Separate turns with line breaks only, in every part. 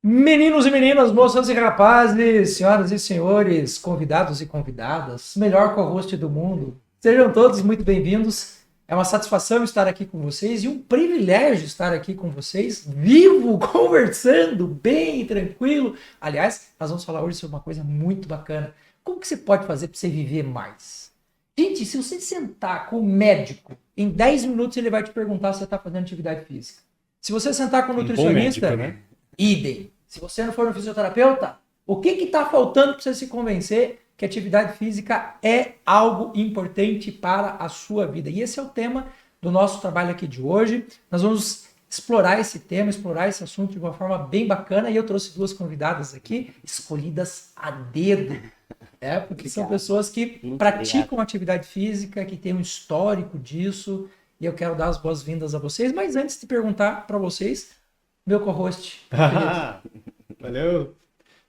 Meninos e meninas, moças e rapazes, senhoras e senhores, convidados e convidadas, melhor co-host do mundo, sejam todos muito bem-vindos. É uma satisfação estar aqui com vocês e um privilégio estar aqui com vocês, vivo, conversando, bem, tranquilo. Aliás, nós vamos falar hoje sobre uma coisa muito bacana. Como que você pode fazer para você viver mais? Gente, se você sentar com o médico, em 10 minutos ele vai te perguntar se você está fazendo atividade física. Se você sentar com o nutricionista,
médico, né?
idem. Se você não for um fisioterapeuta, o que está faltando para você se convencer que atividade física é algo importante para a sua vida? E esse é o tema do nosso trabalho aqui de hoje. Nós vamos explorar esse tema, explorar esse assunto de uma forma bem bacana. E eu trouxe duas convidadas aqui, escolhidas a dedo. Porque são pessoas que praticam atividade física, que têm um histórico disso. E eu quero dar as boas-vindas a vocês. Mas antes de perguntar para vocês, meu co-host.
Valeu!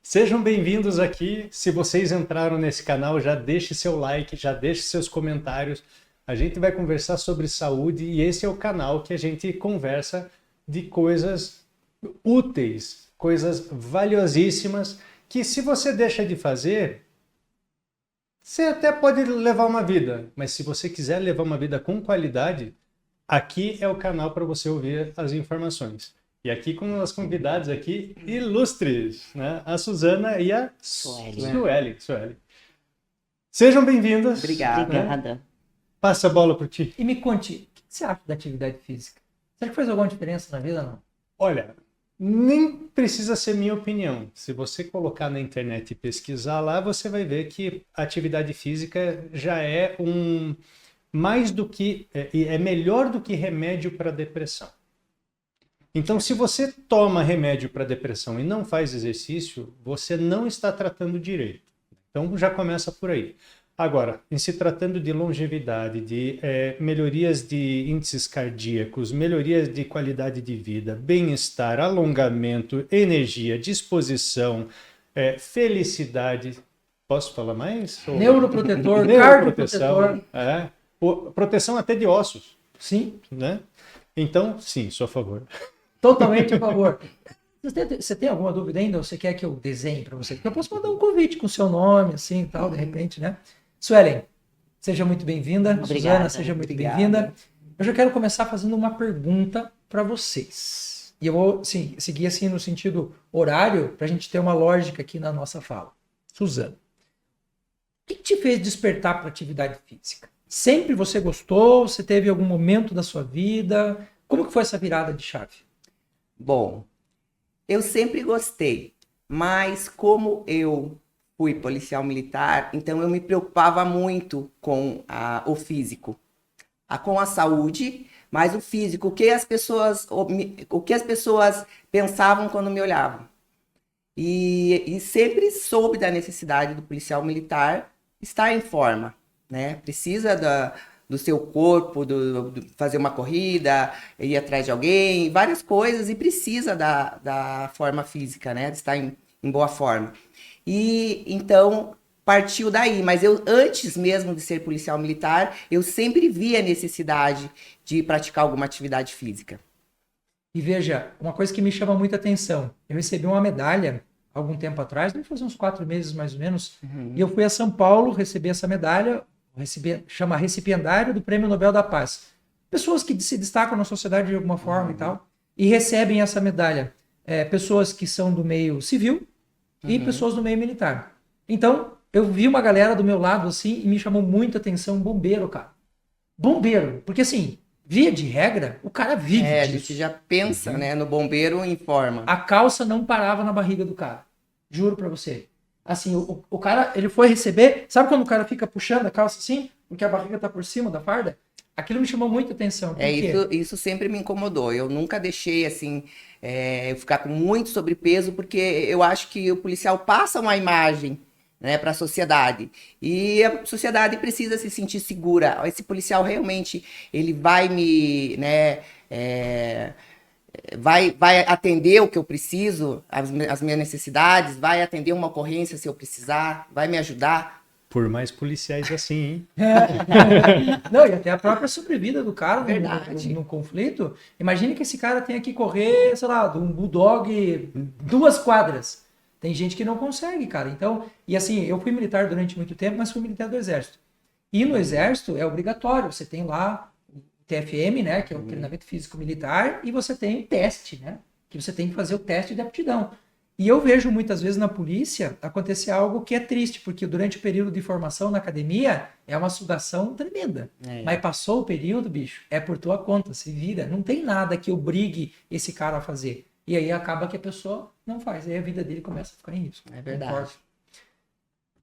Sejam bem-vindos aqui. Se vocês entraram nesse canal, já deixe seu like, já deixe seus comentários. A gente vai conversar sobre saúde e esse é o canal que a gente conversa de coisas úteis, coisas valiosíssimas, que se você deixa de fazer, você até pode levar uma vida, mas se você quiser levar uma vida com qualidade, aqui é o canal para você ouvir as informações. E aqui com as convidadas aqui ilustres, né? A Suzana e a Sueli. Sejam bem-vindas.
Obrigada.
Né? Passa a bola para ti.
E me conte, o que você acha da atividade física? Será que faz alguma diferença na vida ou não?
Olha, nem precisa ser minha opinião. Se você colocar na internet e pesquisar lá, você vai ver que a atividade física já é mais do que é melhor do que remédio para depressão. Então, se você toma remédio para depressão e não faz exercício, você não está tratando direito. Então, já começa por aí. Agora, em se tratando de longevidade, de melhorias de índices cardíacos, melhorias de qualidade de vida, bem-estar, alongamento, energia, disposição, felicidade. Posso falar mais?
Neuroprotetor,
Neuroproteção, proteção até de ossos.
Sim.
Né? Então, sim, sou a favor.
Totalmente a favor. Você tem alguma dúvida ainda? Ou você quer que eu desenhe para você? Porque eu posso mandar um convite com o seu nome, assim e tal, de repente, né? Suelen, seja muito bem-vinda.
Obrigada.
Suzana, seja muito bem-vinda. Eu já quero começar fazendo uma pergunta para vocês. E eu vou seguir assim no sentido horário, para a gente ter uma lógica aqui na nossa fala. Suzana, o que te fez despertar para atividade física? Sempre você gostou? Você teve algum momento da sua vida? Como que foi essa virada de chave?
Bom, eu sempre gostei, mas como eu fui policial militar, então eu me preocupava muito com o físico, com a saúde, mas o físico, o que as pessoas pensavam quando me olhavam. E sempre soube da necessidade do policial militar estar em forma, né? Precisa do seu corpo, fazer uma corrida, ir atrás de alguém, várias coisas, e precisa da forma física, né? De estar em boa forma. E então partiu daí, mas eu, antes mesmo de ser policial militar, eu sempre vi a necessidade de praticar alguma atividade física.
E veja, uma coisa que me chama muita atenção, eu recebi uma medalha algum tempo atrás, deve fazer uns 4 meses mais ou menos, e eu fui a São Paulo receber essa medalha, chama recipiendário do Prêmio Nobel da Paz. Pessoas que se destacam na sociedade de alguma forma e tal, e recebem essa medalha. Pessoas que são do meio civil e pessoas do meio militar. Então, eu vi uma galera do meu lado assim e me chamou muita atenção, bombeiro, cara. Bombeiro, porque assim, via de regra, o cara vive
A
disso.
gente já pensa, né, no bombeiro em forma.
A calça não parava na barriga do cara. Juro pra você. Assim, o cara, ele foi receber... Sabe quando o cara fica puxando a calça assim? Porque a barriga tá por cima da farda? Aquilo me chamou muita atenção. Por quê?
Isso sempre me incomodou. Eu nunca deixei, assim, eu ficar com muito sobrepeso, porque eu acho que o policial passa uma imagem, né, para a sociedade. E a sociedade precisa se sentir segura. Esse policial realmente, ele vai me... né, vai atender o que eu preciso, as minhas necessidades, vai atender uma ocorrência se eu precisar, vai me ajudar.
Por mais policiais assim, hein?
Não, e até a própria sobrevida do cara
Verdade.
no conflito. Imagine que esse cara tenha que correr, sei lá, de um bulldog 2 quadras. Tem gente que não consegue, cara. Então, e assim, eu fui militar durante muito tempo, mas fui militar do Exército. E no Exército é obrigatório, você tem lá o TFM, né, que é o treinamento físico militar, e você tem o teste, né, que você tem que fazer o teste de aptidão. E eu vejo muitas vezes na polícia acontecer algo que é triste, porque durante o período de formação na academia é uma sugação tremenda. Mas passou o período, bicho, é por tua conta, se vira. Não tem nada que obrigue esse cara a fazer. E aí acaba que a pessoa não faz. Aí a vida dele começa a ficar em risco.
É verdade.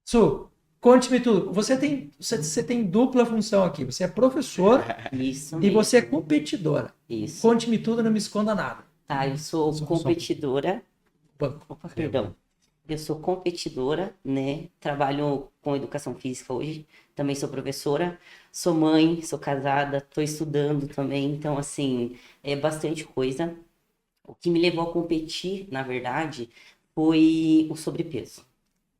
Su, conte-me tudo. Você tem dupla função aqui. Você é professora
Isso
e
mesmo.
você é competidora.
Isso.
Conte-me tudo, não me esconda nada.
Tá, eu sou competidora.
Banco.
Opa, perdão. Eu sou competidora, né? Trabalho com educação física hoje. Também sou professora. Sou mãe, sou casada, estou estudando também. Então, assim, é bastante coisa. O que me levou a competir, na verdade, foi o sobrepeso.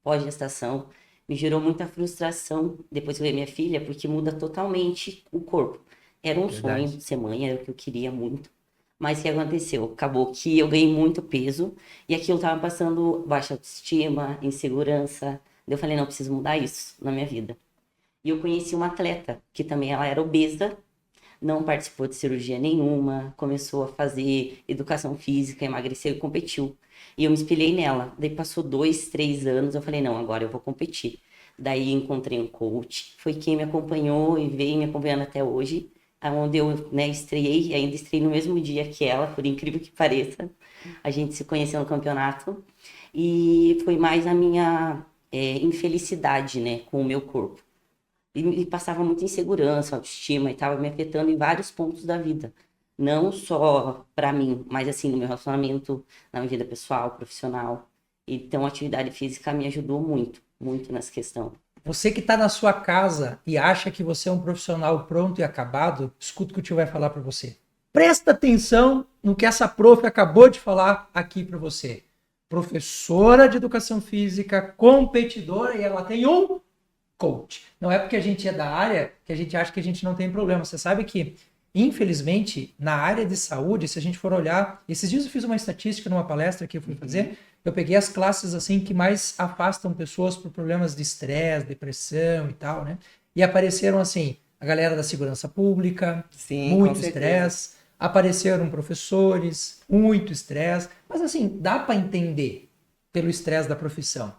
Pós-gestação. Me gerou muita frustração depois que eu ganhei minha filha, porque muda totalmente o corpo. Era um sonho ser mãe, era o que eu queria muito. Mas o que aconteceu? Acabou que eu ganhei muito peso e aquilo estava passando baixa autoestima, insegurança. Daí eu falei, não, eu preciso mudar isso na minha vida. E eu conheci uma atleta que também ela era obesa, não participou de cirurgia nenhuma, começou a fazer educação física, emagreceu e competiu. E eu me espelhei nela. Daí passou 2, 3 anos, eu falei, não, agora eu vou competir. Daí encontrei um coach, foi quem me acompanhou e veio me acompanhando até hoje, onde eu, né, estreiei, e ainda estreiei no mesmo dia que ela, por incrível que pareça. A gente se conheceu no campeonato e foi mais a minha infelicidade, né, com o meu corpo. E me passava muita insegurança, autoestima, e estava me afetando em vários pontos da vida. Não só para mim, mas assim, no meu relacionamento, na minha vida pessoal, profissional. Então, a atividade física me ajudou muito, muito nessa questão.
Você que está na sua casa e acha que você é um profissional pronto e acabado, escuta o que o tio vai falar para você. Presta atenção no que essa prof acabou de falar aqui para você. Professora de educação física, competidora, e ela tem um coach. Não é porque a gente é da área que a gente acha que a gente não tem problema. Você sabe que, infelizmente, na área de saúde, se a gente for olhar, esses dias eu fiz uma estatística numa palestra que eu fui fazer, eu peguei as classes assim que mais afastam pessoas por problemas de estresse, depressão e tal, né? E apareceram assim, a galera da segurança pública,
Sim,
muito
com certeza.
estresse, apareceram professores, muito estresse, mas assim, dá para entender pelo estresse da profissão.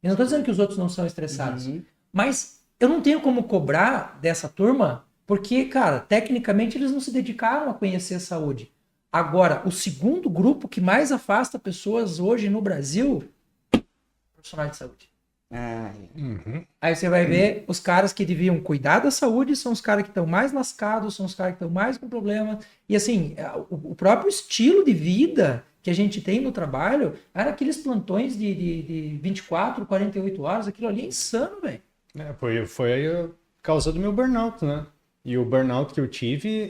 Eu não estou dizendo que os outros não são estressados, mas eu não tenho como cobrar dessa turma, porque, cara, tecnicamente eles não se dedicaram a conhecer a saúde. Agora, o segundo grupo que mais afasta pessoas hoje no Brasil, profissionais de saúde. Aí você vai ver, os caras que deviam cuidar da saúde são os caras que estão mais lascados, são os caras que estão mais com problema. E assim, o próprio estilo de vida que a gente tem no trabalho era aqueles plantões de 24, 48 horas, aquilo ali é insano, velho.
Foi a causa do meu burnout, né? E o burnout que eu tive,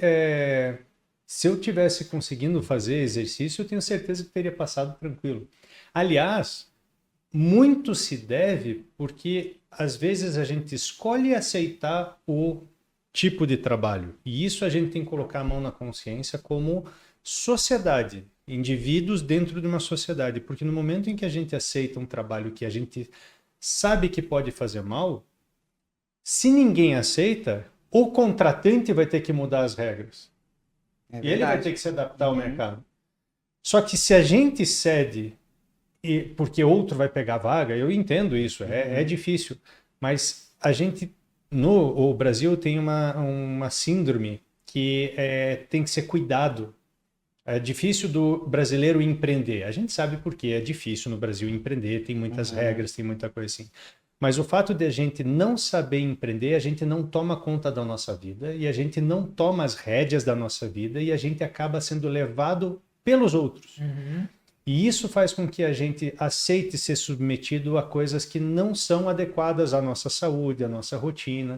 se eu tivesse conseguindo fazer exercício, eu tenho certeza que teria passado tranquilo. Aliás, muito se deve porque às vezes a gente escolhe aceitar o tipo de trabalho. E isso a gente tem que colocar a mão na consciência como sociedade, indivíduos dentro de uma sociedade. Porque no momento em que a gente aceita um trabalho que a gente sabe que pode fazer mal, se ninguém aceita, o contratante vai ter que mudar as regras. E ele vai ter que se adaptar ao mercado. Só que se a gente cede, porque outro vai pegar a vaga, eu entendo isso, é difícil. Mas a gente, o Brasil tem uma síndrome que tem que ser cuidado. É difícil do brasileiro empreender. A gente sabe por quê. É difícil no Brasil empreender, tem muitas regras, tem muita coisa assim. Mas o fato de a gente não saber empreender, a gente não toma conta da nossa vida e a gente não toma as rédeas da nossa vida e a gente acaba sendo levado pelos outros. E isso faz com que a gente aceite ser submetido a coisas que não são adequadas à nossa saúde, à nossa rotina.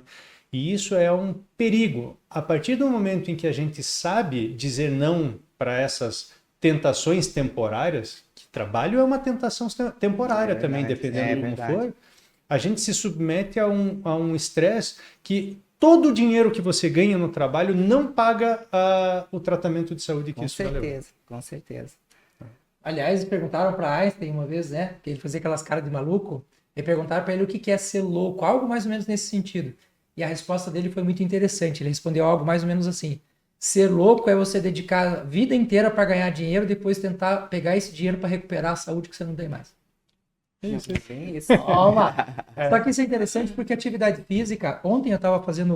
E isso é um perigo. A partir do momento em que a gente sabe dizer não para essas tentações temporárias, que trabalho é uma tentação temporária também, dependendo de como for, a gente se submete a um estresse que todo o dinheiro que você ganha no trabalho não paga o tratamento de saúde que
Com
isso vai levar.
certeza, com certeza.
Aliás, perguntaram para Einstein uma vez, né? Que ele fazia aquelas caras de maluco. E perguntaram para ele o que é ser louco, algo mais ou menos nesse sentido. E a resposta dele foi muito interessante. Ele respondeu algo mais ou menos assim: ser louco é você dedicar a vida inteira para ganhar dinheiro, depois tentar pegar esse dinheiro para recuperar a saúde que você não tem mais.
Isso.
Bem isso.
Toma! Só que isso é interessante porque atividade física. Ontem eu estava fazendo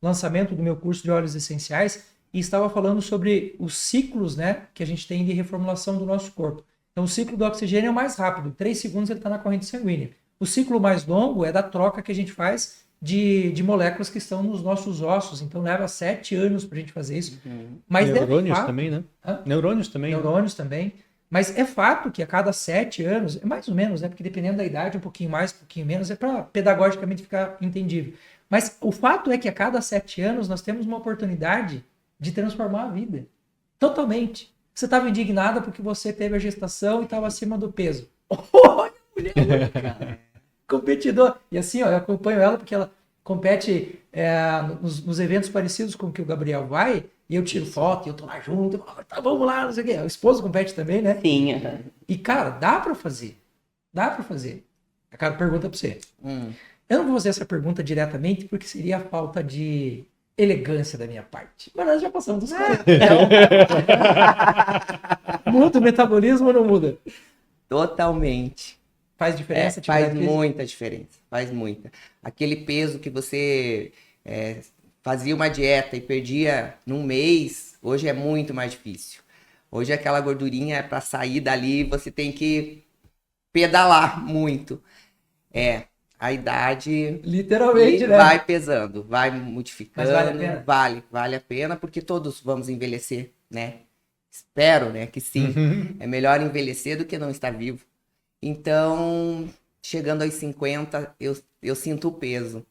o lançamento do meu curso de óleos essenciais e estava falando sobre os ciclos, né, que a gente tem de reformulação do nosso corpo. Então, o ciclo do oxigênio é o mais rápido, 3 segundos ele está na corrente sanguínea. O ciclo mais longo é da troca que a gente faz de moléculas que estão nos nossos ossos. Então, leva 7 anos para a gente fazer isso. Mas
Neurônios
fato,
também, né?
Hã?
Neurônios também. né?
Neurônios também. Mas é fato que a cada 7 anos, é mais ou menos, né? Porque dependendo da idade, um pouquinho mais, um pouquinho menos, é para pedagogicamente ficar entendível. Mas o fato é que a cada 7 anos nós temos uma oportunidade de transformar a vida. Totalmente. Você estava indignada porque você teve a gestação e estava acima do peso. Olha, mulher louca. Competidor. E assim, ó, eu acompanho ela porque ela compete nos eventos parecidos com que o Gabriel vai, e eu tiro foto, e eu tô lá junto, tá, vamos lá, não sei o quê. O esposo compete também, né?
Sim, aham.
E, cara, dá pra fazer. Dá pra fazer. A cara pergunta pra você.
Hum.
Eu não vou fazer essa pergunta diretamente porque seria a falta de elegância da minha parte. Mas nós já passamos dos 40. Muda o metabolismo ou não muda?
Totalmente.
Faz diferença?
Faz
atividade física?
muita diferença, faz muita. Aquele peso que você fazia uma dieta e perdia num mês, hoje é muito mais difícil. Hoje aquela gordurinha para sair dali, você tem que pedalar muito. A idade
Literalmente, né?
vai pesando, vai modificando.
Mas vale a pena?
Vale a pena, porque todos vamos envelhecer, né? Espero, né, que sim. É melhor envelhecer do que não estar vivo. Então, chegando aos 50, eu sinto o peso.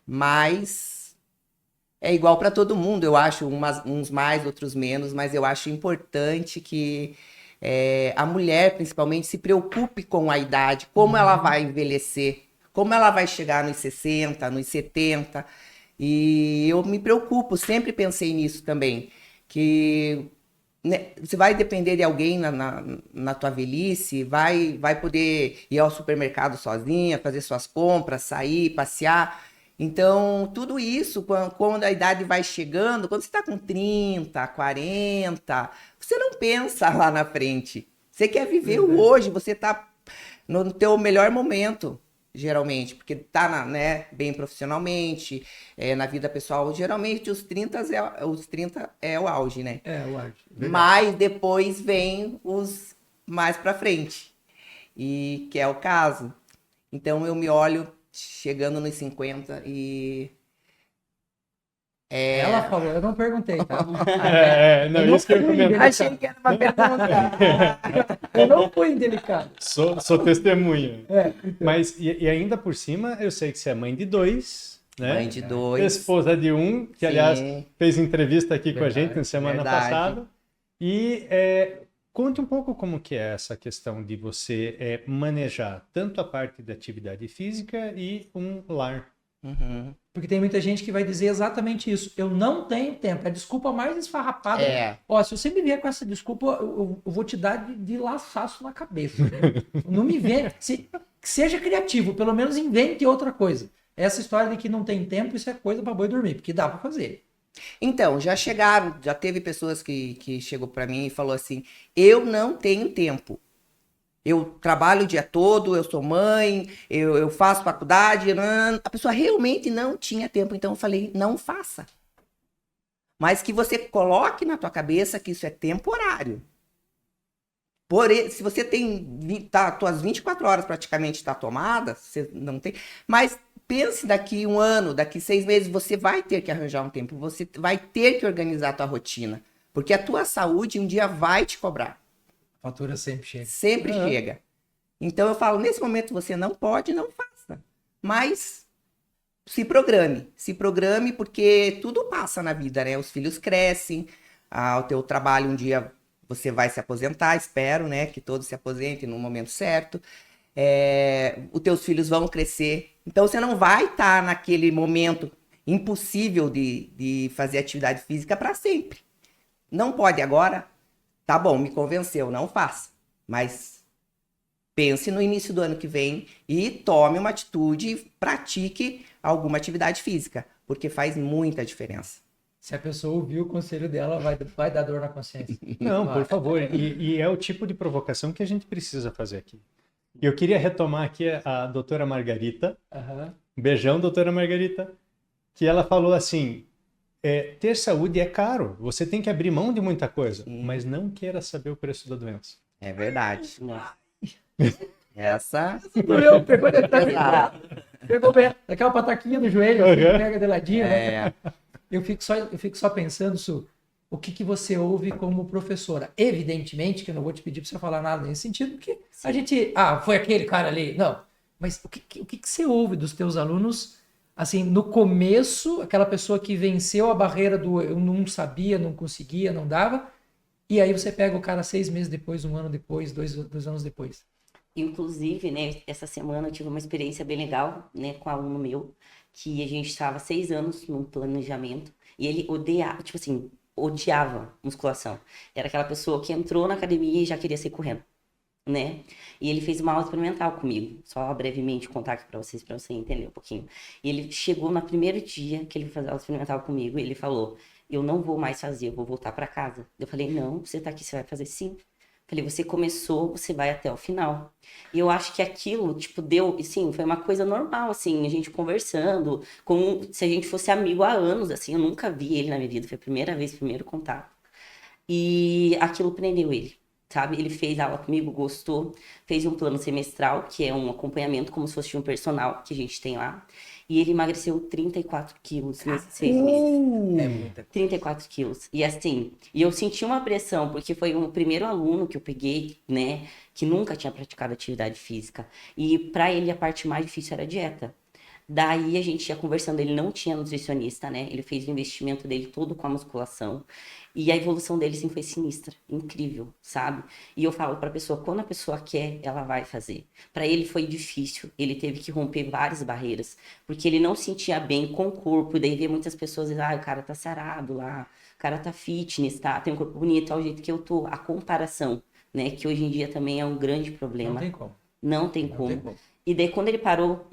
Mas é igual para todo mundo, eu acho, uns mais, outros menos, mas eu acho importante que a mulher, principalmente, se preocupe com a idade, como ela vai envelhecer, como ela vai chegar nos 60, nos 70. E eu me preocupo, sempre pensei nisso também, que né, você vai depender de alguém na tua velhice, vai poder ir ao supermercado sozinha, fazer suas compras, sair, passear. Então, tudo isso, quando a idade vai chegando, quando você está com 30, 40, você não pensa lá na frente. Você quer viver o hoje, você está no teu melhor momento, geralmente, porque está bem profissionalmente, na vida pessoal. Geralmente, os 30 é o auge, né?
É, eu acho. Verdade.
Mas depois vem os mais pra frente, e que é o caso. Então eu me olho chegando nos 50 e
Ela falou, eu não perguntei, tá?
Não,
Eu não
isso que eu ia
fui
comentar.
achei que era uma pergunta.
Eu não fui indelicado.
Sou testemunha.
Então.
Mas, e ainda por cima, eu sei que você é mãe de 2, né?
Mãe de 2.
Esposa de 1, que
Sim.
aliás fez entrevista aqui com a
Verdade,
gente na semana
verdade.
passada. E conte um pouco como que é essa questão de você manejar tanto a parte da atividade física e um lar.
Uhum.
Porque tem muita gente que vai dizer exatamente isso. Eu não tenho tempo. É a desculpa mais esfarrapada. Ó, se você me vier com essa desculpa, eu vou te dar de laçaço na cabeça. Né? Não me venha. Seja criativo, pelo menos invente outra coisa. Essa história de que não tem tempo, isso é coisa para boi dormir, porque dá para fazer.
Então, já teve pessoas que chegou pra mim e falou assim: eu não tenho tempo. Eu trabalho o dia todo, eu sou mãe, eu faço faculdade. A pessoa realmente não tinha tempo, então eu falei, não faça. Mas que você coloque na tua cabeça que isso é temporário. Se você tem tuas 24 horas praticamente tá tomada, você não tem. Mas pense daqui 1 ano, daqui 6 meses, você vai ter que arranjar um tempo, você vai ter que organizar a tua rotina. Porque a tua saúde um dia vai te cobrar.
A fatura sempre chega.
Sempre chega. Então eu falo, nesse momento você não pode, não faça. Mas se programe porque tudo passa na vida, né? Os filhos crescem, o teu trabalho um dia você vai se aposentar, espero, né? Que todos se aposentem no momento certo. os teus filhos vão crescer. Então, você não vai estar naquele momento impossível de fazer atividade física para sempre. Não pode agora? Tá bom, me convenceu, não faça. Mas pense no início do ano que vem e tome uma atitude e pratique alguma atividade física, porque faz muita diferença.
Se a pessoa ouvir o conselho dela, vai dar dor na consciência.
Não,
Vai.
por favor. E é o tipo de provocação que a gente precisa fazer aqui. E eu queria retomar aqui a doutora Margarita.
Aham.
Um beijão, doutora Margarita. Que ela falou assim, ter saúde é caro. Você tem que abrir mão de muita coisa, mas não queira saber o preço da doença.
É verdade.
Nossa.
Essa...
Doeu, pegou
Exato.
Pegou bem. Daquela pataquinha no joelho, assim,
Uhum.
pega de ladinho, né?
É,
Eu fico só pensando, Su, o que você ouve como professora. Evidentemente que eu não vou te pedir para você falar nada nesse sentido, porque a gente... foi aquele cara ali. Não. Mas o que você ouve dos teus alunos, assim, no começo, aquela pessoa que venceu a barreira do eu não sabia, não conseguia, não dava, e aí você pega o cara 6 meses depois, 1 ano depois, 2 anos depois.
Inclusive, né, essa semana eu tive uma experiência bem legal, né, com um aluno meu, que a gente estava 6 anos num planejamento, e ele odiava, tipo assim, odiava musculação. Era aquela pessoa que entrou na academia e já queria sair correndo, né? E ele fez uma aula experimental comigo, só brevemente contar aqui pra você entender um pouquinho. E ele chegou no primeiro dia que ele foi fazer aula experimental comigo, e ele falou, eu não vou mais fazer, eu vou voltar pra casa. Eu falei, não, você tá aqui, você vai fazer sim. Falei, você começou, você vai até o final. E eu acho que aquilo, tipo, deu, assim, foi uma coisa normal, assim, a gente conversando, como se a gente fosse amigo há anos, assim, eu nunca vi ele na minha vida, foi a primeira vez, primeiro contato. E aquilo prendeu ele, sabe? Ele fez aula comigo, gostou, fez um plano semestral, que é um acompanhamento como se fosse um personal que a gente tem lá. E ele emagreceu 34 quilos nesses 6 meses.
É muita
34 quilos. E assim, e eu senti uma pressão, porque foi o primeiro aluno que eu peguei, né, que nunca tinha praticado atividade física. E para ele a parte mais difícil era a dieta. Daí a gente ia conversando, ele não tinha nutricionista, né? Ele fez o investimento dele todo com a musculação. E a evolução dele, sim, foi sinistra. Incrível, sabe? E eu falo pra pessoa, quando a pessoa quer, ela vai fazer. Pra ele foi difícil, ele teve que romper várias barreiras. Porque ele não se sentia bem com o corpo. E daí vê muitas pessoas dizendo, o cara tá sarado lá, o cara tá fitness, tá? Tem um corpo bonito, é o jeito que eu tô. A comparação, né? Que hoje em dia também é um grande problema.
Não tem como.
Não tem
Não
como.
tem como.
E daí, quando ele parou,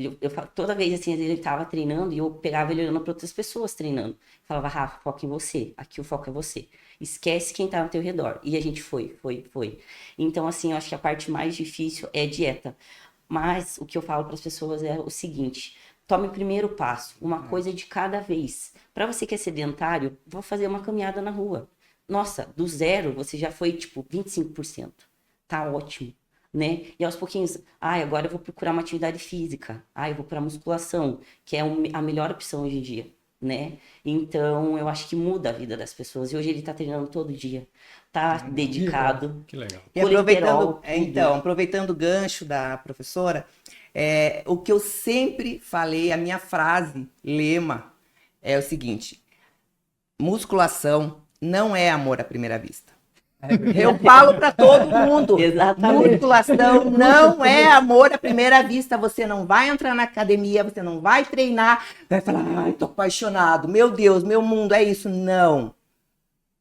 toda vez assim, ele tava treinando e eu pegava ele olhando para outras pessoas treinando. Falava, Rafa, foca em você. Aqui o foco é você. Esquece quem tá ao teu redor. E a gente foi. Então, assim, eu acho que a parte mais difícil é a dieta. Mas o que eu falo para as pessoas é o seguinte: tome o primeiro passo, uma coisa de cada vez. Para você que é sedentário, vou fazer uma caminhada na rua. Nossa, do zero você já foi tipo 25%. Tá ótimo. Né? E aos pouquinhos, agora eu vou procurar uma atividade física, eu vou para musculação, que é a melhor opção hoje em dia, né? Então, eu acho que muda a vida das pessoas. E hoje ele tá treinando todo dia, tá dedicado.
Que legal.
E
Colesterol,
aproveitando o gancho da professora, o que eu sempre falei, a minha frase, lema, é o seguinte: musculação não é amor à primeira vista. Eu falo para todo mundo.
Exatamente.
Musculação não é amor à primeira vista. Você não vai entrar na academia, você não vai treinar, vai falar, ai, tô apaixonado, meu Deus, meu mundo, é isso. Não.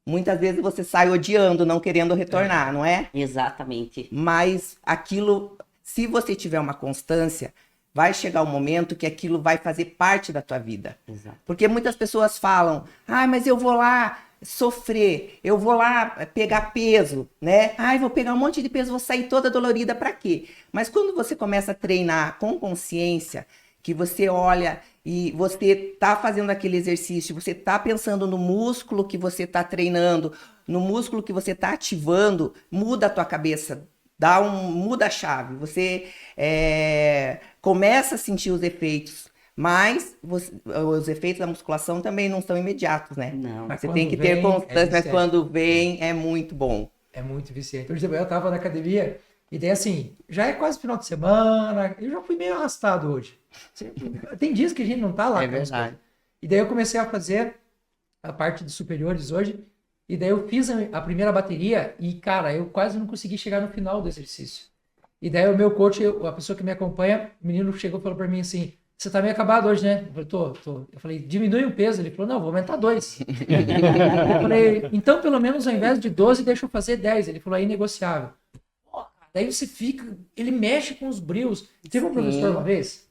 Muitas vezes você sai odiando, não querendo retornar, não é?
Exatamente.
Mas aquilo, se você tiver uma constância, vai chegar um momento que aquilo vai fazer parte da tua vida.
Exato.
Porque muitas pessoas falam, mas eu vou lá sofrer, eu vou lá pegar peso, né? Vou pegar um monte de peso, vou sair toda dolorida, pra quê? Mas quando você começa a treinar com consciência, que você olha e você tá fazendo aquele exercício, você tá pensando no músculo que você tá treinando, no músculo que você tá ativando, muda a tua cabeça, muda a chave, você começa a sentir os efeitos. Mas os efeitos da musculação também não são imediatos, né?
Não.
Você tem que ter constância, mas quando vem é muito bom.
É muito viciante. Por exemplo, eu tava na academia e daí assim, já é quase final de semana, eu já fui meio arrastado hoje. Tem dias que a gente não tá lá.
É verdade.
E daí eu comecei a fazer a parte de superiores hoje, e daí eu fiz a primeira bateria e, cara, eu quase não consegui chegar no final do exercício. E daí o meu coach, a pessoa que me acompanha, o menino chegou e falou pra mim assim, você tá meio acabado hoje, né? Eu falei, tô. Eu falei, diminui o peso. Ele falou, não, vou aumentar 2. Eu falei, então pelo menos ao invés de 12, deixa eu fazer 10. Ele falou, é inegociável. Pô, cara, daí você fica, ele mexe com os brios. Teve um professor uma vez,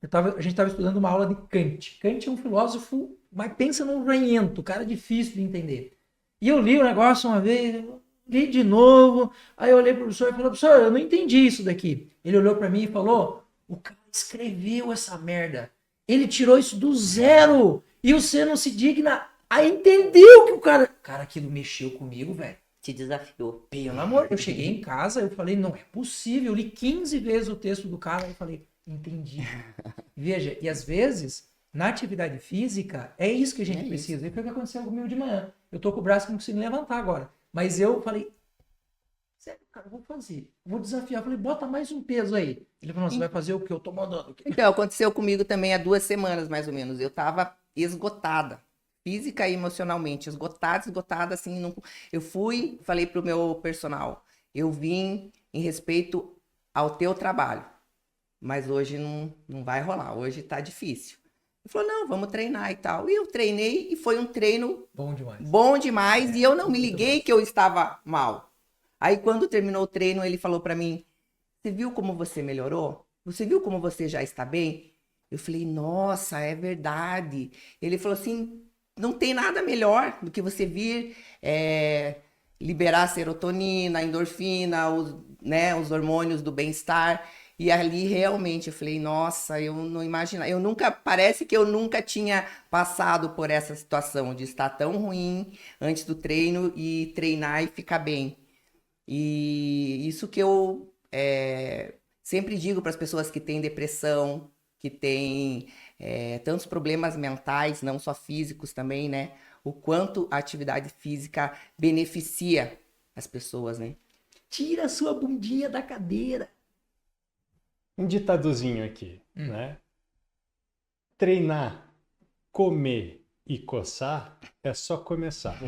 a gente tava estudando uma aula de Kant. Kant é um filósofo, mas pensa num ranhento, cara difícil de entender. E eu li o negócio uma vez, li de novo, aí eu olhei pro professor e falei, professor, eu não entendi isso daqui. Ele olhou pra mim e falou, o cara escreveu essa merda. Ele tirou isso do zero. E você não se digna a entender o que o cara... Cara, aquilo mexeu comigo, velho.
Te desafiou.
Pelo amor. Eu cheguei em casa, eu falei, não é possível. Eu li 15 vezes o texto do cara e falei, entendi. Veja, e às vezes, na atividade física, é isso que a gente precisa. E foi o que aconteceu comigo de manhã. Eu tô com o braço que não consigo levantar agora. Mas eu falei, sério, cara, eu vou fazer. Vou desafiar. Eu falei, bota mais um peso aí. Ele falou, você vai fazer o que eu tô mandando.
Então, aconteceu comigo também há 2 semanas, mais ou menos. Eu tava esgotada, física e emocionalmente. Esgotada, assim. Não... Eu fui, falei pro meu personal, eu vim em respeito ao teu trabalho, mas hoje não vai rolar, hoje tá difícil. Ele falou, não, vamos treinar e tal. E eu treinei e foi um treino bom demais e eu não me liguei que eu estava mal. Aí, quando terminou o treino, ele falou pra mim, você viu como você melhorou? Você viu como você já está bem? Eu falei, nossa, é verdade. Ele falou assim, não tem nada melhor do que você vir liberar serotonina, endorfina, os hormônios do bem-estar. E ali, realmente, eu falei, nossa, eu não imaginava. Parece que eu nunca tinha passado por essa situação de estar tão ruim antes do treino e treinar e ficar bem. E isso que eu sempre digo para as pessoas que têm depressão, que têm tantos problemas mentais, não só físicos também, né? O quanto a atividade física beneficia as pessoas, né?
Tira a sua bundinha da cadeira.
Um ditadozinho aqui, né? Treinar, comer e coçar é só começar.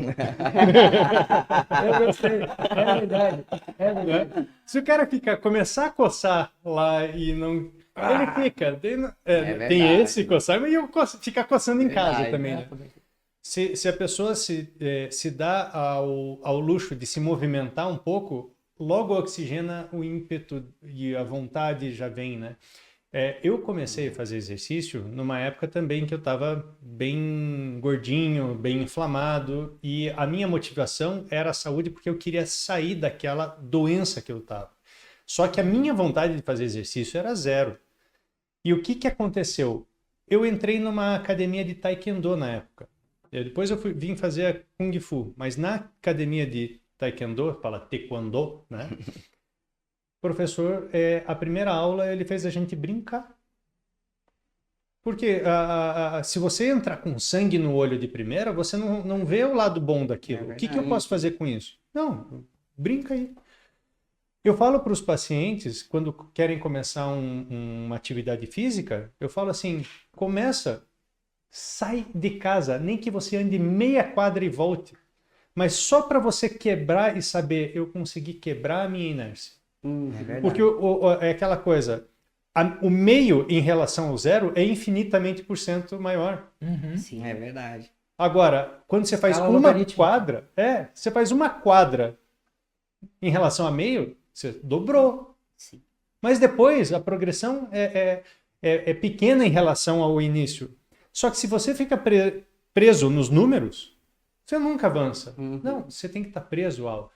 Eu gostei. É verdade. É verdade.
Se o cara começar a coçar lá e não... Ele fica. Tem esse coçar, mas fica coçando em casa também, né? Se a pessoa se dá ao luxo de se movimentar um pouco, logo oxigena o ímpeto e a vontade já vem, né? Eu comecei a fazer exercício numa época também que eu estava bem gordinho, bem inflamado, e a minha motivação era a saúde porque eu queria sair daquela doença que eu estava. Só que a minha vontade de fazer exercício era zero. E o que aconteceu? Eu entrei numa academia de Taekwondo na época. Depois eu vim fazer Kung Fu, mas na academia de Taekwondo, fala Taekwondo, né? Professor, a primeira aula ele fez a gente brincar. Porque se você entrar com sangue no olho de primeira, você não vê o lado bom daquilo. O que eu posso fazer com isso? Não, brinca aí. Eu falo para os pacientes, quando querem começar uma atividade física, eu falo assim, sai de casa, nem que você ande meia quadra e volte. Mas só para você quebrar e saber, eu consegui quebrar a minha inércia. Porque é aquela coisa, o meio em relação ao zero é infinitamente % maior.
Sim, é verdade.
Agora, quando você faz uma quadra, você faz uma quadra em relação a meio, você dobrou.
Sim.
Mas depois a progressão é pequena em relação ao início. Só que se você fica preso nos números, você nunca avança. Não, você tem que estar preso ao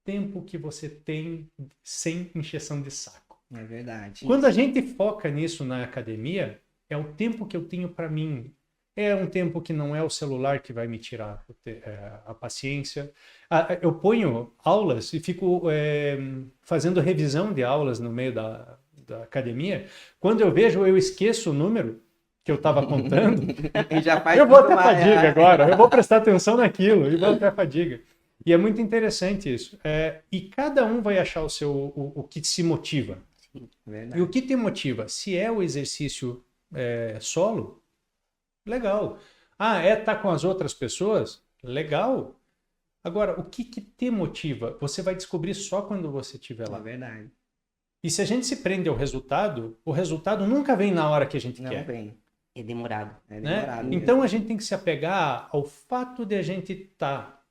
tempo que você tem sem encheção de saco.
É verdade.
Quando a gente foca nisso na academia, é o tempo que eu tenho para mim. É um tempo que não é o celular que vai me tirar a paciência. Eu ponho aulas e fico fazendo revisão de aulas no meio da academia. Quando eu vejo, eu esqueço o número que eu estava contando. Eu vou até fadiga agora. Eu vou prestar atenção naquilo e vou até fadiga. E é muito interessante isso. E cada um vai achar o que se motiva.
Sim, verdade.
E o que te motiva? Se é o exercício solo, legal. Tá com as outras pessoas? Legal. Agora, o que te motiva? Você vai descobrir só quando você estiver lá.
É verdade.
E se a gente se prende ao resultado, o resultado nunca vem na hora que a gente
Não
quer.
vem.
É demorado.
É
Né?
demorado mesmo.
Então a gente tem que se apegar ao fato de a gente estar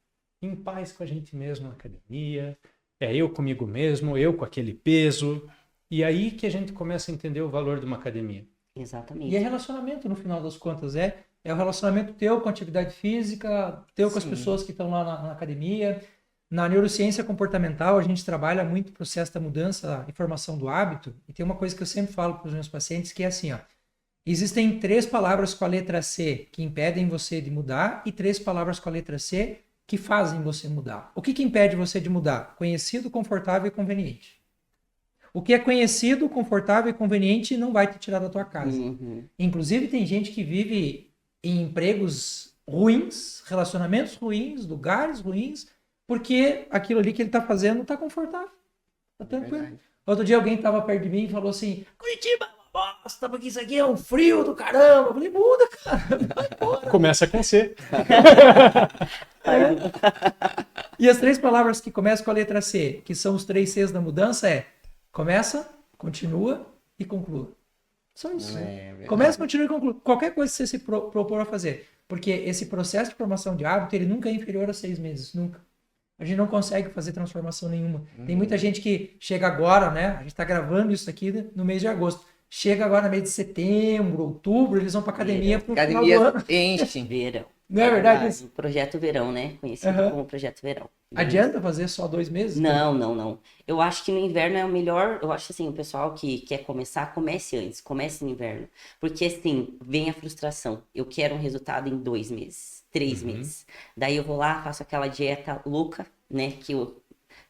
em paz com a gente mesmo na academia, é eu comigo mesmo, eu com aquele peso, e aí que a gente começa a entender o valor de uma academia.
Exatamente.
E é relacionamento, no final das contas, é o relacionamento teu com a atividade física, teu com as
Sim.
pessoas que estão lá na academia. Na neurociência comportamental, a gente trabalha muito o processo da mudança e formação do hábito, e tem uma coisa que eu sempre falo para os meus pacientes, que é assim, ó, existem 3 palavras com a letra C que impedem você de mudar e 3 palavras com a letra C que fazem você mudar. O que impede você de mudar? Conhecido, confortável e conveniente. O que é conhecido, confortável e conveniente não vai te tirar da tua casa.
Uhum.
Inclusive, tem gente que vive em empregos ruins, relacionamentos ruins, lugares ruins, porque aquilo ali que ele está fazendo está confortável, está tranquilo.
Verdade.
Outro dia alguém estava perto de mim e falou assim, Curitiba é uma bosta, porque isso aqui é um frio do caramba. Eu falei, muda, cara, vai embora.
Começa com C.
E as 3 palavras que começam com a letra C, que são os 3 Cs da mudança, é começa, continua e conclua. Só isso.
verdade.
Começa, continua e conclua. Qualquer coisa que você se propor a fazer. Porque esse processo de formação de hábito, ele nunca é inferior a 6 meses. Nunca. A gente não consegue fazer transformação nenhuma. Tem muita gente que chega agora, né? A gente está gravando isso aqui no mês de agosto. Chega agora no mês de setembro, outubro, eles vão para academia pro final do
Academia
ano.
enche.
Verão.
Não é verdade isso?
O Projeto Verão, né? Conhecido
Aham.
como Projeto Verão.
Adianta fazer só 2 meses?
Não. Eu acho que no inverno é o melhor. Eu acho assim, o pessoal que quer começar, comece antes, comece no inverno. Porque assim, vem a frustração. Eu quero um resultado em 2 meses, 3 meses. Daí eu vou lá, faço aquela dieta louca, né?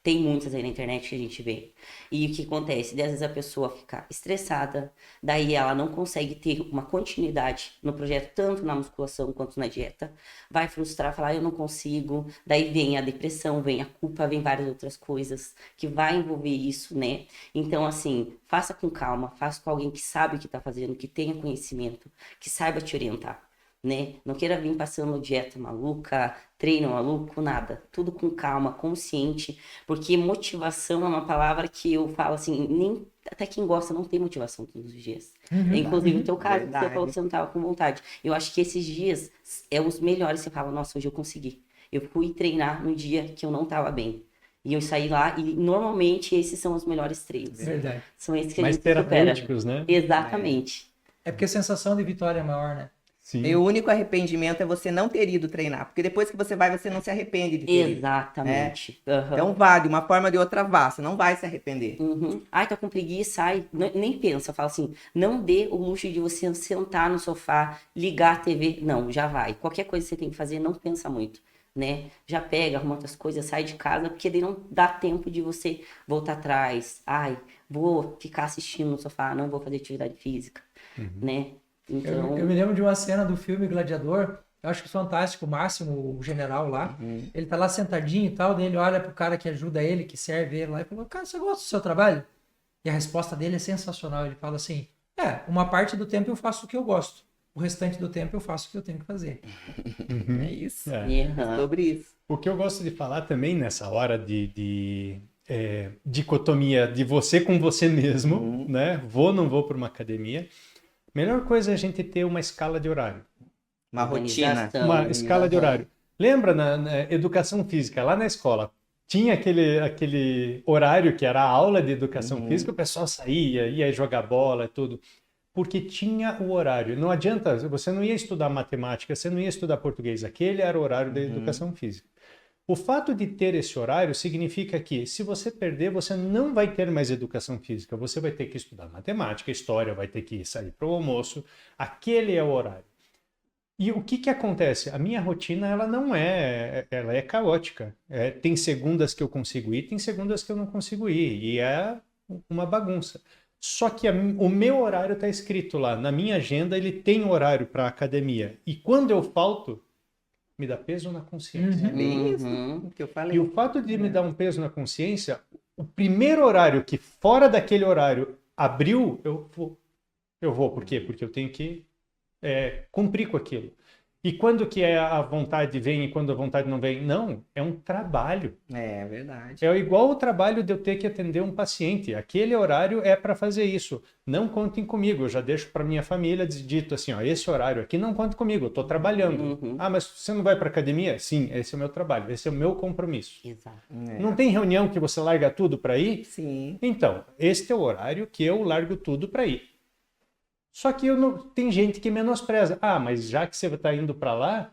Tem muitas aí na internet que a gente vê. E o que acontece? Às vezes a pessoa fica estressada, daí ela não consegue ter uma continuidade no projeto, tanto na musculação quanto na dieta. Vai frustrar, falar, eu não consigo. Daí vem a depressão, vem a culpa, vem várias outras coisas que vai envolver isso, né? Então, assim, faça com calma, faça com alguém que sabe o que está fazendo, que tenha conhecimento, que saiba te orientar. Né? Não queira vir passando dieta maluca, treino maluco, nada. Tudo com calma, consciente, porque motivação é uma palavra que eu falo assim, nem até quem gosta não tem motivação todos os dias. Inclusive o teu caso, que você
Verdade.
falou que você não estava com vontade. Eu acho que esses dias é os melhores, você fala, nossa, hoje eu consegui. Eu fui treinar no dia que eu não estava bem. E eu saí lá e normalmente esses são os melhores treinos.
Verdade.
São esses que a
Mais
gente supera.
terapêuticos, né?
Exatamente.
É porque a sensação de vitória é maior, né?
Sim.
E o único arrependimento é você não ter ido treinar. Porque depois que você vai, você não se arrepende de ter ido.
Exatamente. Aham.
Então vá, de uma forma ou de outra vá. Você não vai se arrepender.
Uhum. Ai, tô com preguiça, ai, nem pensa, fala assim, não dê o luxo de você sentar no sofá, ligar a TV, não, já vai. Qualquer coisa que você tem que fazer, não pensa muito, né? Já pega, arruma outras coisas, sai de casa, porque daí não dá tempo de você voltar atrás. Ai, vou ficar assistindo no sofá, não vou fazer atividade física, né? Então,
Eu me lembro de uma cena do filme Gladiador, eu acho que fantástico, o Máximo, o general lá, ele tá lá sentadinho e tal, daí ele olha pro cara que ajuda ele, que serve ele lá, e fala, cara, você gosta do seu trabalho? E a resposta dele é sensacional, ele fala assim, uma parte do tempo eu faço o que eu gosto, o restante do tempo eu faço o que eu tenho que fazer.
É isso.
É.
aham.
Sobre isso.
O que eu gosto de falar também nessa hora de dicotomia de você com você mesmo, né? Vou ou não vou para uma academia. Melhor coisa é a gente ter uma escala de horário.
Uma rotina.
Organização,
Uma escala de
aham.
horário. Lembra na educação física, lá na escola, tinha aquele horário que era a aula de educação física, o pessoal saía, ia jogar bola e tudo. Porque tinha o horário. Não adianta, você não ia estudar matemática, você não ia estudar português. Aquele era o horário da educação física. O fato de ter esse horário significa que, se você perder, você não vai ter mais educação física. Você vai ter que estudar matemática, história, vai ter que sair para o almoço. Aquele é o horário. E o que acontece? A minha rotina, ela não ela é caótica. Tem segundas que eu consigo ir, tem segundas que eu não consigo ir. E é uma bagunça. Só que o meu horário está escrito lá. Na minha agenda, ele tem horário para academia. E quando eu falto, me dá peso na consciência.
É bem isso
Uhum.
que eu falei.
E o fato de me dar um peso na consciência, o primeiro horário que fora daquele horário abriu, eu vou. Por quê? Porque eu tenho que cumprir com aquilo. E quando que a vontade vem e quando a vontade não vem? Não, é um trabalho.
É verdade.
É igual o trabalho de eu ter que atender um paciente. Aquele horário é para fazer isso. Não contem comigo. Eu já deixo para minha família dito assim, ó, esse horário aqui não conte comigo, eu estou trabalhando. Ah, mas você não vai para academia? Sim, esse é o meu trabalho, esse é o meu compromisso.
Exato.
Não tem reunião que você larga tudo para ir?
Sim.
Então, este é o horário que eu largo tudo para ir. Só que tem gente que menospreza. Ah, mas já que você está indo para lá,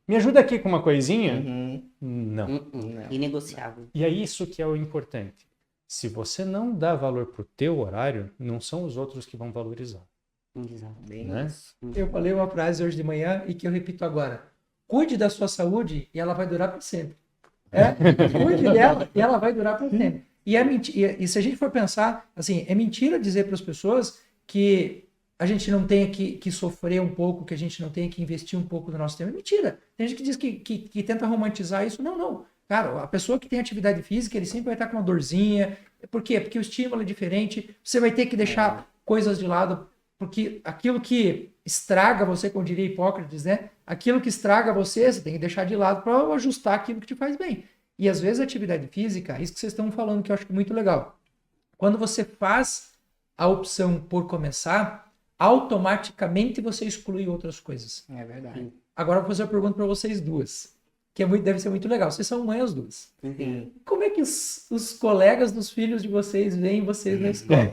me ajuda aqui com uma coisinha? Não.
Não.
Inegociável.
E é isso que é o importante. Se você não dá valor para o teu horário, não são os outros que vão valorizar.
Exato.
Bem
Né?
isso.
Eu falei uma frase hoje de manhã e que eu repito agora. Cuide da sua saúde e ela vai durar para sempre. Cuide dela e ela vai durar para sempre. E se a gente for pensar, assim, é mentira dizer para as pessoas que a gente não tenha que sofrer um pouco, que a gente não tenha que investir um pouco do nosso tempo. É mentira. Tem gente que diz que tenta romantizar isso. Não, não. Cara, a pessoa que tem atividade física, ele sempre vai estar com uma dorzinha. Por quê? Porque o estímulo é diferente. Você vai ter que deixar coisas de lado, porque aquilo que estraga você, como diria Hipócrates, né? Aquilo que estraga você, você tem que deixar de lado para ajustar aquilo que te faz bem. E às vezes a atividade física, isso que vocês estão falando, que eu acho muito legal. Quando você faz a opção por começar, automaticamente você exclui outras coisas.
É verdade.
Agora eu vou fazer uma pergunta para vocês duas, que deve ser muito legal. Vocês são mães as duas.
Sim.
Como é que os colegas dos filhos de vocês veem vocês na escola?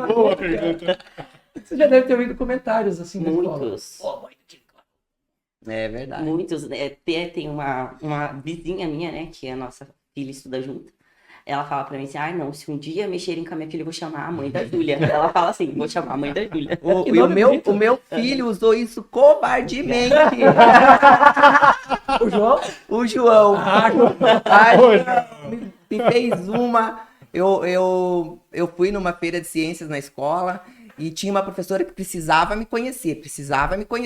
Boa pergunta.
Você já deve ter ouvido comentários assim na escola.
Muitos.
Ô, mãe,
É verdade.
Muitos. Tem uma vizinha minha, né, que a nossa filha estuda junto. Ela fala pra mim assim, não, se um dia mexerem com a minha filha, eu vou chamar a mãe da Júlia. Ela fala assim, vou chamar a mãe da Júlia.
O meu filho usou isso covardemente.
O João?
O João.
Oi.
Me fez uma. Eu fui numa feira de ciências na escola e tinha uma professora que precisava me conhecer.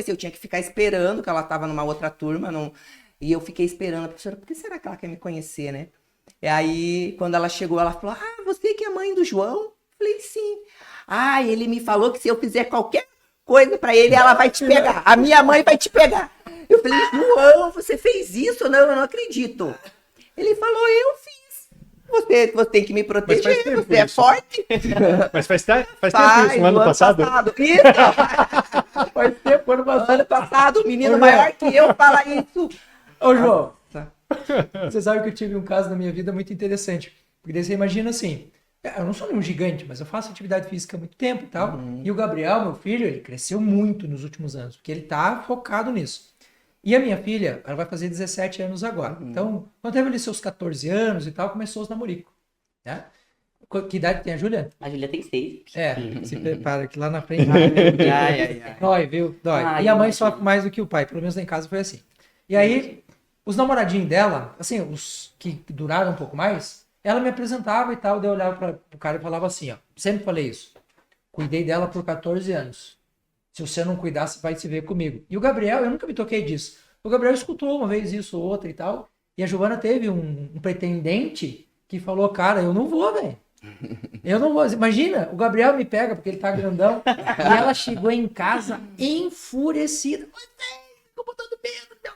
Eu tinha que ficar esperando, que ela estava numa outra turma. E eu fiquei esperando a professora, por que será que ela quer me conhecer, né? E aí, quando ela chegou, ela falou, você que é mãe do João? Falei, sim. Ele me falou que se eu fizer qualquer coisa pra ele, ela vai te pegar. A minha mãe vai te pegar. Eu falei, João, você fez isso? Não, eu não acredito. Ele falou, eu fiz. Você tem que me proteger, você é forte.
Mas faz tempo isso, no ano passado?
Isso.
Faz tempo, ano passado.
Ano passado, o menino maior que eu fala isso.
Ô, João, você sabe que eu tive um caso na minha vida muito interessante. Porque daí você imagina assim, eu não sou nenhum gigante, mas eu faço atividade física há muito tempo e tal. E o Gabriel, meu filho, ele cresceu muito nos últimos anos, porque ele tá focado nisso. E a minha filha, ela vai fazer 17 anos agora. Então, quando teve ali seus 14 anos e tal, começou os namoricos. Né? Que idade tem a Júlia?
A Júlia tem 6.
Se prepara que lá na frente...
Ai.
Dói, viu? Dói.
Ai,
e a mãe
imagina.
sofre mais do que o pai, pelo menos lá em casa foi assim. E aí, os namoradinhos dela, assim, os que duraram um pouco mais, ela me apresentava e tal, daí eu olhava para o cara e falava assim, ó, sempre falei isso, cuidei dela por 14 anos. Se você não cuidar, você vai se ver comigo. E o Gabriel, eu nunca me toquei disso. O Gabriel escutou uma vez isso ou outra e tal, e a Giovana teve um pretendente que falou, cara, eu não vou, velho. Eu não vou. Imagina, o Gabriel me pega porque ele tá grandão. E ela chegou em casa enfurecida. Você ficou botando medo no meu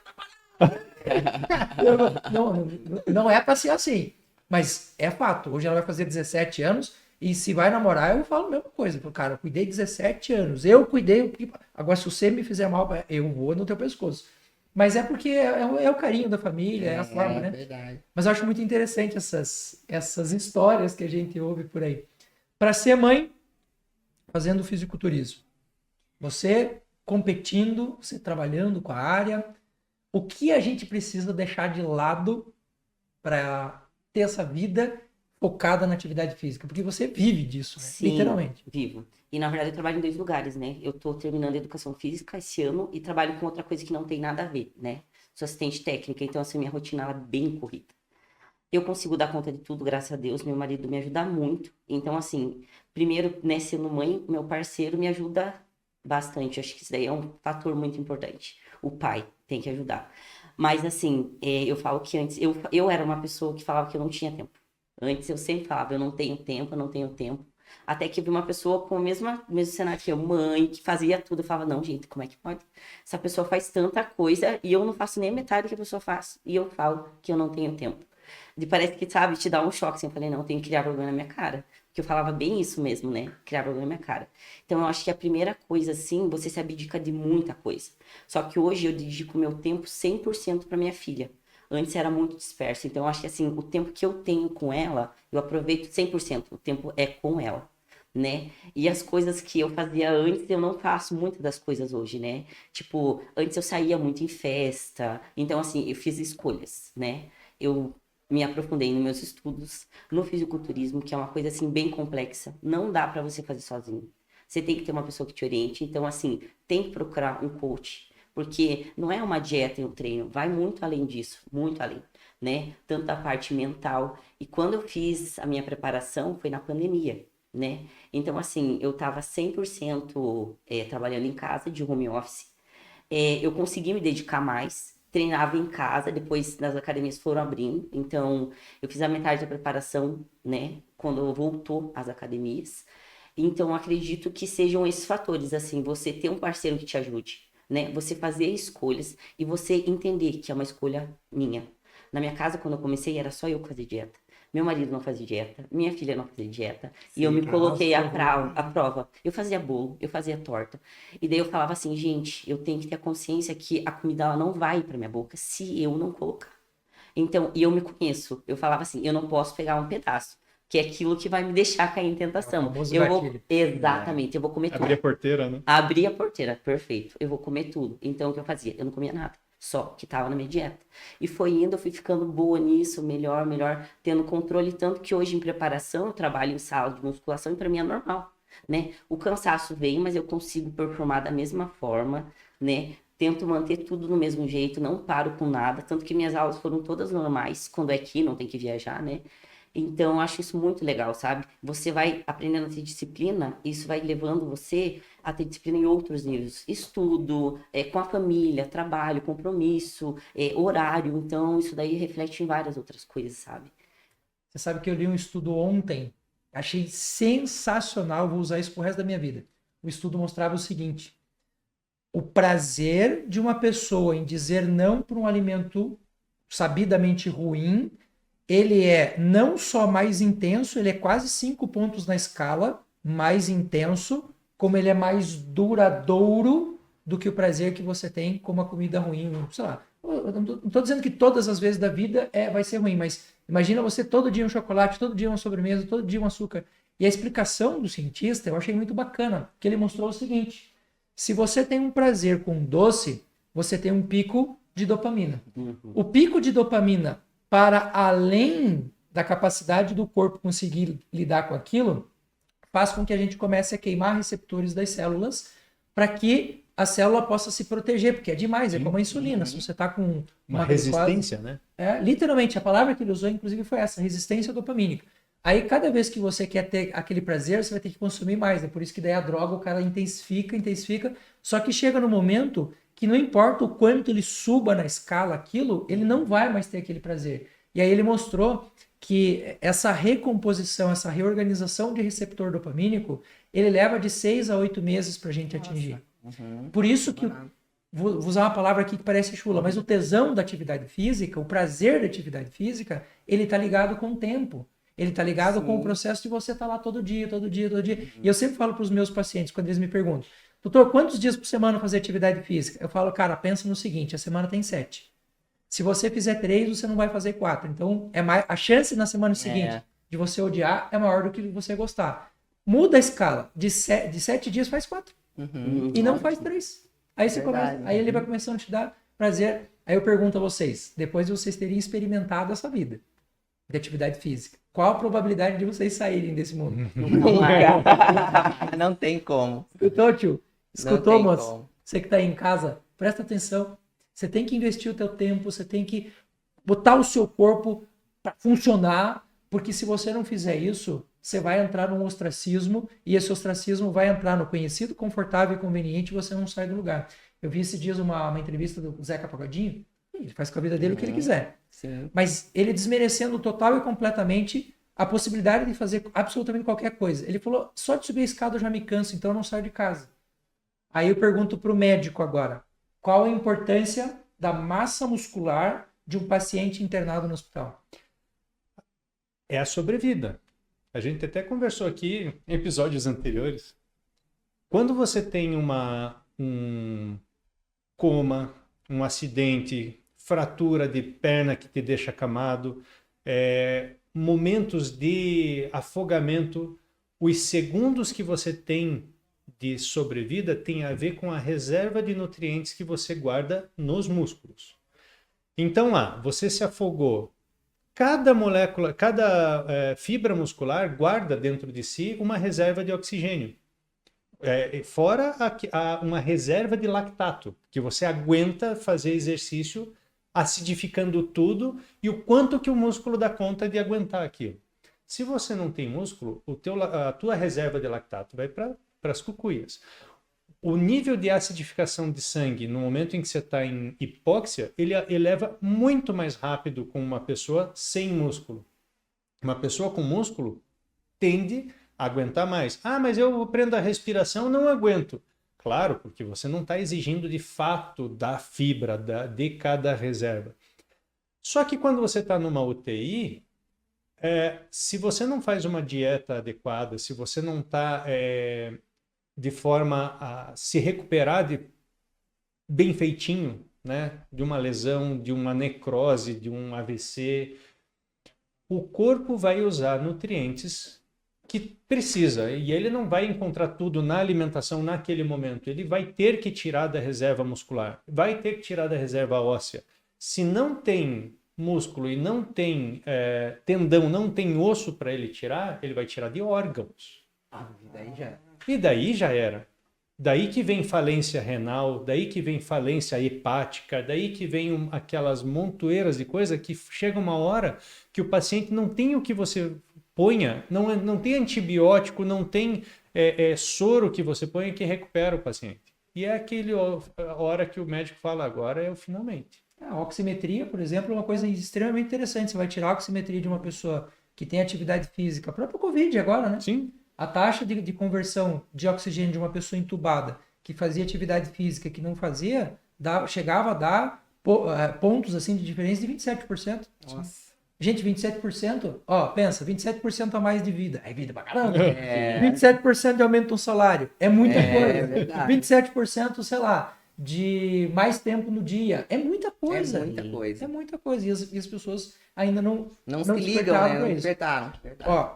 namorado. Não é pra ser assim. Mas é fato. Hoje ela vai fazer 17 anos. E se vai namorar, eu falo a mesma coisa. Cara, eu cuidei 17 anos. Eu cuidei. Agora, se você me fizer mal, eu vou no teu pescoço. Mas é porque é o carinho da família, é a forma, né?
Verdade.
Mas eu acho muito interessante essas histórias que a gente ouve por aí. Para ser mãe, fazendo fisiculturismo. Você competindo, você trabalhando com a área. O que a gente precisa deixar de lado para ter essa vida focada na atividade física? Porque você vive disso, né?
Sim,
Literalmente.
vivo. E na verdade eu trabalho em 2 lugares, né? Eu tô terminando educação física esse ano e trabalho com outra coisa que não tem nada a ver, né? Sou assistente técnica, então assim, minha rotina ela é bem corrida. Eu consigo dar conta de tudo, graças a Deus, meu marido me ajuda muito. Então assim, primeiro, né, sendo mãe, meu parceiro me ajuda bastante. Acho que isso daí é um fator muito importante. O pai tem que ajudar. Mas assim, eu falo que antes, eu era uma pessoa que falava que eu não tinha tempo. Antes eu sempre falava, eu não tenho tempo, eu não tenho tempo. Até que eu vi uma pessoa com o mesmo cenário que eu, mãe, que fazia tudo. Eu falava, não, gente, como é que pode? Essa pessoa faz tanta coisa e eu não faço nem a metade que a pessoa faz. E eu falo que eu não tenho tempo. E parece que, sabe, te dá um choque. Assim, eu falei, não, eu tenho que criar vergonha na minha cara. Porque eu falava bem isso mesmo, né? Criar vergonha na minha cara. Então, eu acho que a primeira coisa, assim, você se abdica de muita coisa. Só que hoje eu dedico meu tempo 100% para minha filha. Antes era muito disperso. Então, eu acho que, assim, o tempo que eu tenho com ela, eu aproveito 100%. O tempo é com ela, né? E as coisas que eu fazia antes, eu não faço muitas das coisas hoje, né? Tipo, antes eu saía muito em festa. Então, assim, eu fiz escolhas, né? Eu me aprofundei nos meus estudos, no fisiculturismo, que é uma coisa, assim, bem complexa. Não dá pra você fazer sozinho. Você tem que ter uma pessoa que te oriente. Então, assim, tem que procurar um coach. Porque não é uma dieta e um treino, vai muito além disso, muito além, né? Tanto a parte mental. E quando eu fiz a minha preparação, foi na pandemia, né? Então, assim, eu tava 100% trabalhando em casa, de home office. Eu consegui me dedicar mais, treinava em casa, depois nas academias foram abrindo. Então, eu fiz a metade da preparação, né? Quando voltou às academias. Então, acredito que sejam esses fatores, assim, você ter um parceiro que te ajude, né? Você fazer escolhas e você entender que é uma escolha minha. Na minha casa, quando eu comecei, era só eu que fazia dieta. Meu marido não fazia dieta, minha filha não fazia dieta. E eu me coloquei à prova. Eu fazia bolo, eu fazia torta. E daí eu falava assim, gente, eu tenho que ter a consciência que a comida ela não vai para minha boca se eu não colocar. Então, e eu me conheço. Eu falava assim, eu não posso pegar um pedaço, que é aquilo que vai me deixar cair em tentação.
É o famoso
Eu vou,
gatilho.
exatamente, eu vou comer tudo.
Abrir a porteira, né?
Abri a porteira, perfeito. Eu vou comer tudo. Então, o que eu fazia? Eu não comia nada, só que tava na minha dieta. E foi indo, eu fui ficando boa nisso, melhor, tendo controle. Tanto que hoje, em preparação, eu trabalho em sala de musculação e pra mim é normal, né? O cansaço vem, mas eu consigo performar da mesma forma, né? Tento manter tudo do mesmo jeito, não paro com nada. Tanto que minhas aulas foram todas normais, quando é aqui, não tem que viajar, né? Então, eu acho isso muito legal, sabe? Você vai aprendendo a ter disciplina, isso vai levando você a ter disciplina em outros níveis. Estudo, com a família, trabalho, compromisso, horário. Então, isso daí reflete em várias outras coisas, sabe?
Você sabe que eu li um estudo ontem, achei sensacional, vou usar isso pro resto da minha vida. O estudo mostrava o seguinte: o prazer de uma pessoa em dizer não para um alimento sabidamente ruim, ele é não só mais intenso, ele é quase 5 pontos na escala mais intenso, como ele é mais duradouro do que o prazer que você tem com uma comida ruim, sei lá. Eu não estou dizendo que todas as vezes da vida vai ser ruim, mas imagina você todo dia um chocolate, todo dia uma sobremesa, todo dia um açúcar. E a explicação do cientista eu achei muito bacana, que ele mostrou o seguinte: se você tem um prazer com um doce, você tem um pico de dopamina. O pico de dopamina, para além da capacidade do corpo conseguir lidar com aquilo, faz com que a gente comece a queimar receptores das células para que a célula possa se proteger, porque é demais, é como a insulina. Se você está com
uma resistência, né?
Literalmente, a palavra que ele usou, inclusive, foi essa, resistência dopamínica. Aí, cada vez que você quer ter aquele prazer, você vai ter que consumir mais. É por isso que daí a droga, o cara intensifica, só que chega no momento que não importa o quanto ele suba na escala aquilo, ele não vai mais ter aquele prazer. E aí ele mostrou que essa recomposição, essa reorganização de receptor dopamínico, ele leva de 6 a 8 meses para a gente atingir. Por isso que, vou usar uma palavra aqui que parece chula, mas o tesão da atividade física, o prazer da atividade física, ele está ligado com o tempo. Ele está ligado com o processo de você estar lá todo dia. E eu sempre falo para os meus pacientes, quando eles me perguntam, doutor, quantos dias por semana fazer atividade física? Eu falo, cara, pensa no seguinte, a semana tem 7. Se você fizer 3, você não vai fazer 4. Então, a chance na semana seguinte de você odiar é maior do que você gostar. Muda a escala. De 7 dias faz 4. E não faz 3. Aí você começa, aí ele vai começando a te dar prazer. Aí eu pergunto a vocês, depois de vocês terem experimentado essa vida de atividade física, qual a probabilidade de vocês saírem desse mundo?
Não tem como.
Escutou, tio? Escutou, moço?
Como.
Você que está aí em casa, presta atenção. Você tem que investir o teu tempo, você tem que botar o seu corpo para funcionar, porque se você não fizer isso, você vai entrar num ostracismo, e esse ostracismo vai entrar no conhecido, confortável e conveniente, e você não sai do lugar. Eu vi esses dias uma entrevista do Zeca Pagodinho, ele faz com a vida dele o que ele quiser.
Sim.
Mas ele desmerecendo total e completamente a possibilidade de fazer absolutamente qualquer coisa. Ele falou, só de subir a escada eu já me canso, então eu não saio de casa. Aí eu pergunto para o médico agora, qual a importância da massa muscular de um paciente internado no hospital?
É a sobrevida. A gente até conversou aqui em episódios anteriores. Quando você tem um coma, um acidente, fratura de perna que te deixa acamado, momentos de afogamento, os segundos que você tem de sobrevida tem a ver com a reserva de nutrientes que você guarda nos músculos. Então, você se afogou. Cada molécula, cada fibra muscular guarda dentro de si uma reserva de oxigênio. Fora uma reserva de lactato, que você aguenta fazer exercício acidificando tudo e o quanto que o músculo dá conta de aguentar aquilo. Se você não tem músculo, a tua reserva de lactato vai para as cucuias. O nível de acidificação de sangue no momento em que você está em hipóxia, ele eleva muito mais rápido com uma pessoa sem músculo. Uma pessoa com músculo tende a aguentar mais. Mas eu prendo a respiração, não aguento. Claro, porque você não está exigindo de fato da fibra, de cada reserva. Só que quando você está numa UTI, se você não faz uma dieta adequada, se você não está de forma a se recuperar bem feitinho, né, de uma lesão, de uma necrose, de um AVC, o corpo vai usar nutrientes que precisa, e ele não vai encontrar tudo na alimentação naquele momento, ele vai ter que tirar da reserva muscular, vai ter que tirar da reserva óssea. Se não tem músculo e não tem tendão, não tem osso para ele tirar, ele vai tirar de órgãos. E daí já era. Daí que vem falência renal, daí que vem falência hepática, daí que vem aquelas montoeiras de coisa que chega uma hora que o paciente não tem o que você ponha, não tem antibiótico, não tem soro que você ponha que recupera o paciente. E é a hora que o médico fala, agora é o finalmente.
A oximetria, por exemplo, é uma coisa extremamente interessante. Você vai tirar a oximetria de uma pessoa que tem atividade física, a própria Covid agora, né?
Sim.
A taxa de conversão de oxigênio de uma pessoa entubada que fazia atividade física que não fazia, chegava a dar pontos assim, de diferença de 27%.
Nossa.
Gente, 27%, pensa, 27% a mais de vida. É vida pra caramba. 27% de aumento no salário. É muita coisa.
É verdade.
27%, sei lá, de mais tempo no dia. É muita coisa.
É muita coisa.
É muita coisa. E as pessoas ainda não
se ligam, né? Não
para isso.
despertaram.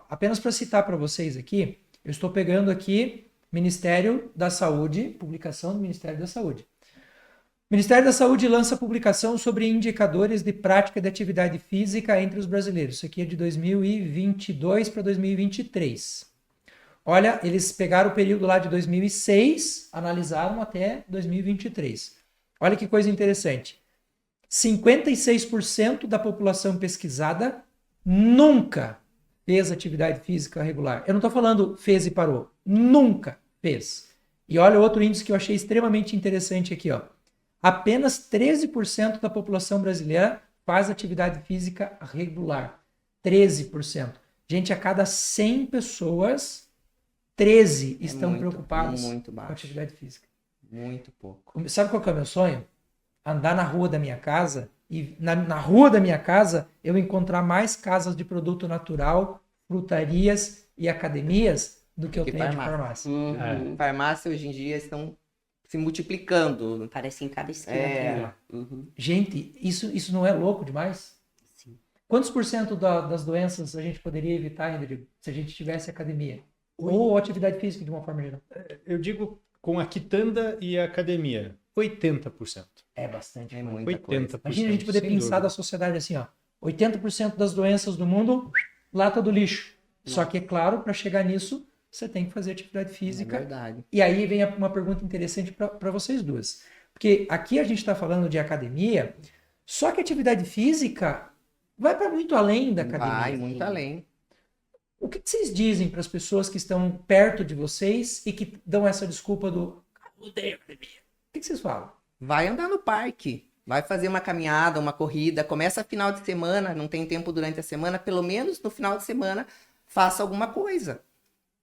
Apenas para citar para vocês aqui, eu estou pegando aqui Ministério da Saúde, publicação do Ministério da Saúde. O Ministério da Saúde lança publicação sobre indicadores de prática de atividade física entre os brasileiros. Isso aqui é de 2022 para 2023. Olha, eles pegaram o período lá de 2006, analisaram até 2023. Olha que coisa interessante. 56% da população pesquisada nunca fez atividade física regular. Eu não estou falando fez e parou. Nunca fez. E olha outro índice que eu achei extremamente interessante aqui, ó. Apenas 13% da população brasileira faz atividade física regular. 13%. Gente, a cada 100 pessoas, 13 estão preocupadas com atividade física.
Muito pouco.
Sabe qual que é o meu sonho? Andar na rua da minha casa e na rua da minha casa eu encontrar mais casas de produto natural, frutarias e academias do que eu tenho de farmácia.
Farmácia hoje em dia estão se multiplicando.
Parece em cada esquina.
Gente, isso não é louco demais?
Sim.
Quantos por cento das doenças a gente poderia evitar, Rodrigo, se a gente tivesse academia? Ou atividade física de uma forma geral?
Eu digo com a quitanda e a academia, 80%.
É bastante.
É muita
80%.
coisa.
Imagina a gente poder
sem
pensar
dúvida.
da sociedade assim, ó. 80% das doenças do mundo, lata do lixo. Só que, é claro, para chegar nisso, você tem que fazer atividade física.
É verdade.
E aí vem uma pergunta interessante para vocês duas. Porque aqui a gente está falando de academia, só que a atividade física vai para muito além da academia.
Vai muito além.
O que vocês dizem para as pessoas que estão perto de vocês e que dão essa desculpa do odeio academia? O que vocês falam?
Vai andar no parque. Vai fazer uma caminhada, uma corrida, começa final de semana, não tem tempo durante a semana, pelo menos no final de semana, faça alguma coisa,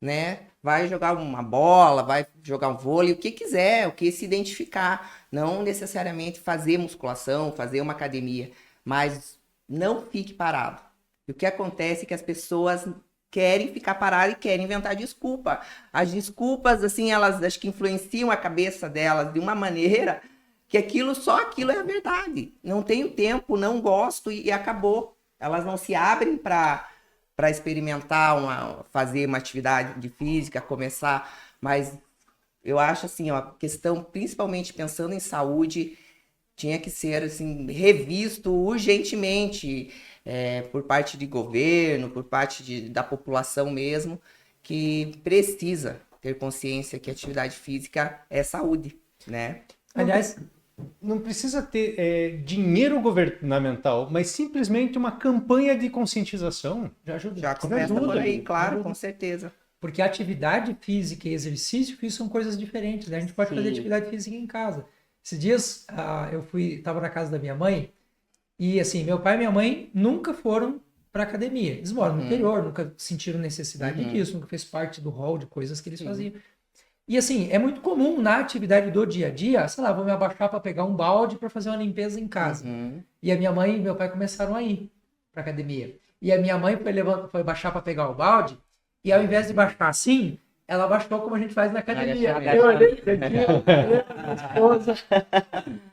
né? Vai jogar uma bola, vai jogar um vôlei, o que quiser, o que se identificar. Não necessariamente fazer musculação, fazer uma academia, mas não fique parado. E o que acontece é que as pessoas querem ficar paradas e querem inventar desculpa. As desculpas, assim, elas acho que influenciam a cabeça delas de uma maneira que só aquilo é a verdade. Não tenho tempo, não gosto e acabou. Elas não se abrem para experimentar, fazer uma atividade de física, começar. Mas eu acho assim, ó, a questão, principalmente pensando em saúde, tinha que ser assim, revisto urgentemente por parte de governo, por parte da população mesmo, que precisa ter consciência que a atividade física é saúde, né?
Aliás,
Não precisa ter dinheiro governamental, mas simplesmente uma campanha de conscientização.
já ajuda.
Já começa
Ajuda,
por aí, claro,
ajuda.
com certeza.
Porque atividade física e exercício físico são coisas diferentes, né? A gente pode fazer
Sim.
atividade física em casa. Esses dias eu estava na casa da minha mãe e assim, meu pai e minha mãe nunca foram para academia. Eles moram no interior, nunca sentiram necessidade disso, nunca fez parte do hall de coisas que eles faziam. E assim, é muito comum na atividade do dia a dia, sei lá, vou me abaixar para pegar um balde para fazer uma limpeza em casa. E a minha mãe e meu pai começaram a ir para academia. E a minha mãe foi baixar para pegar o balde, e ao invés de baixar assim, ela baixou como a gente faz na academia. Eu olhei pra aqui, minha esposa,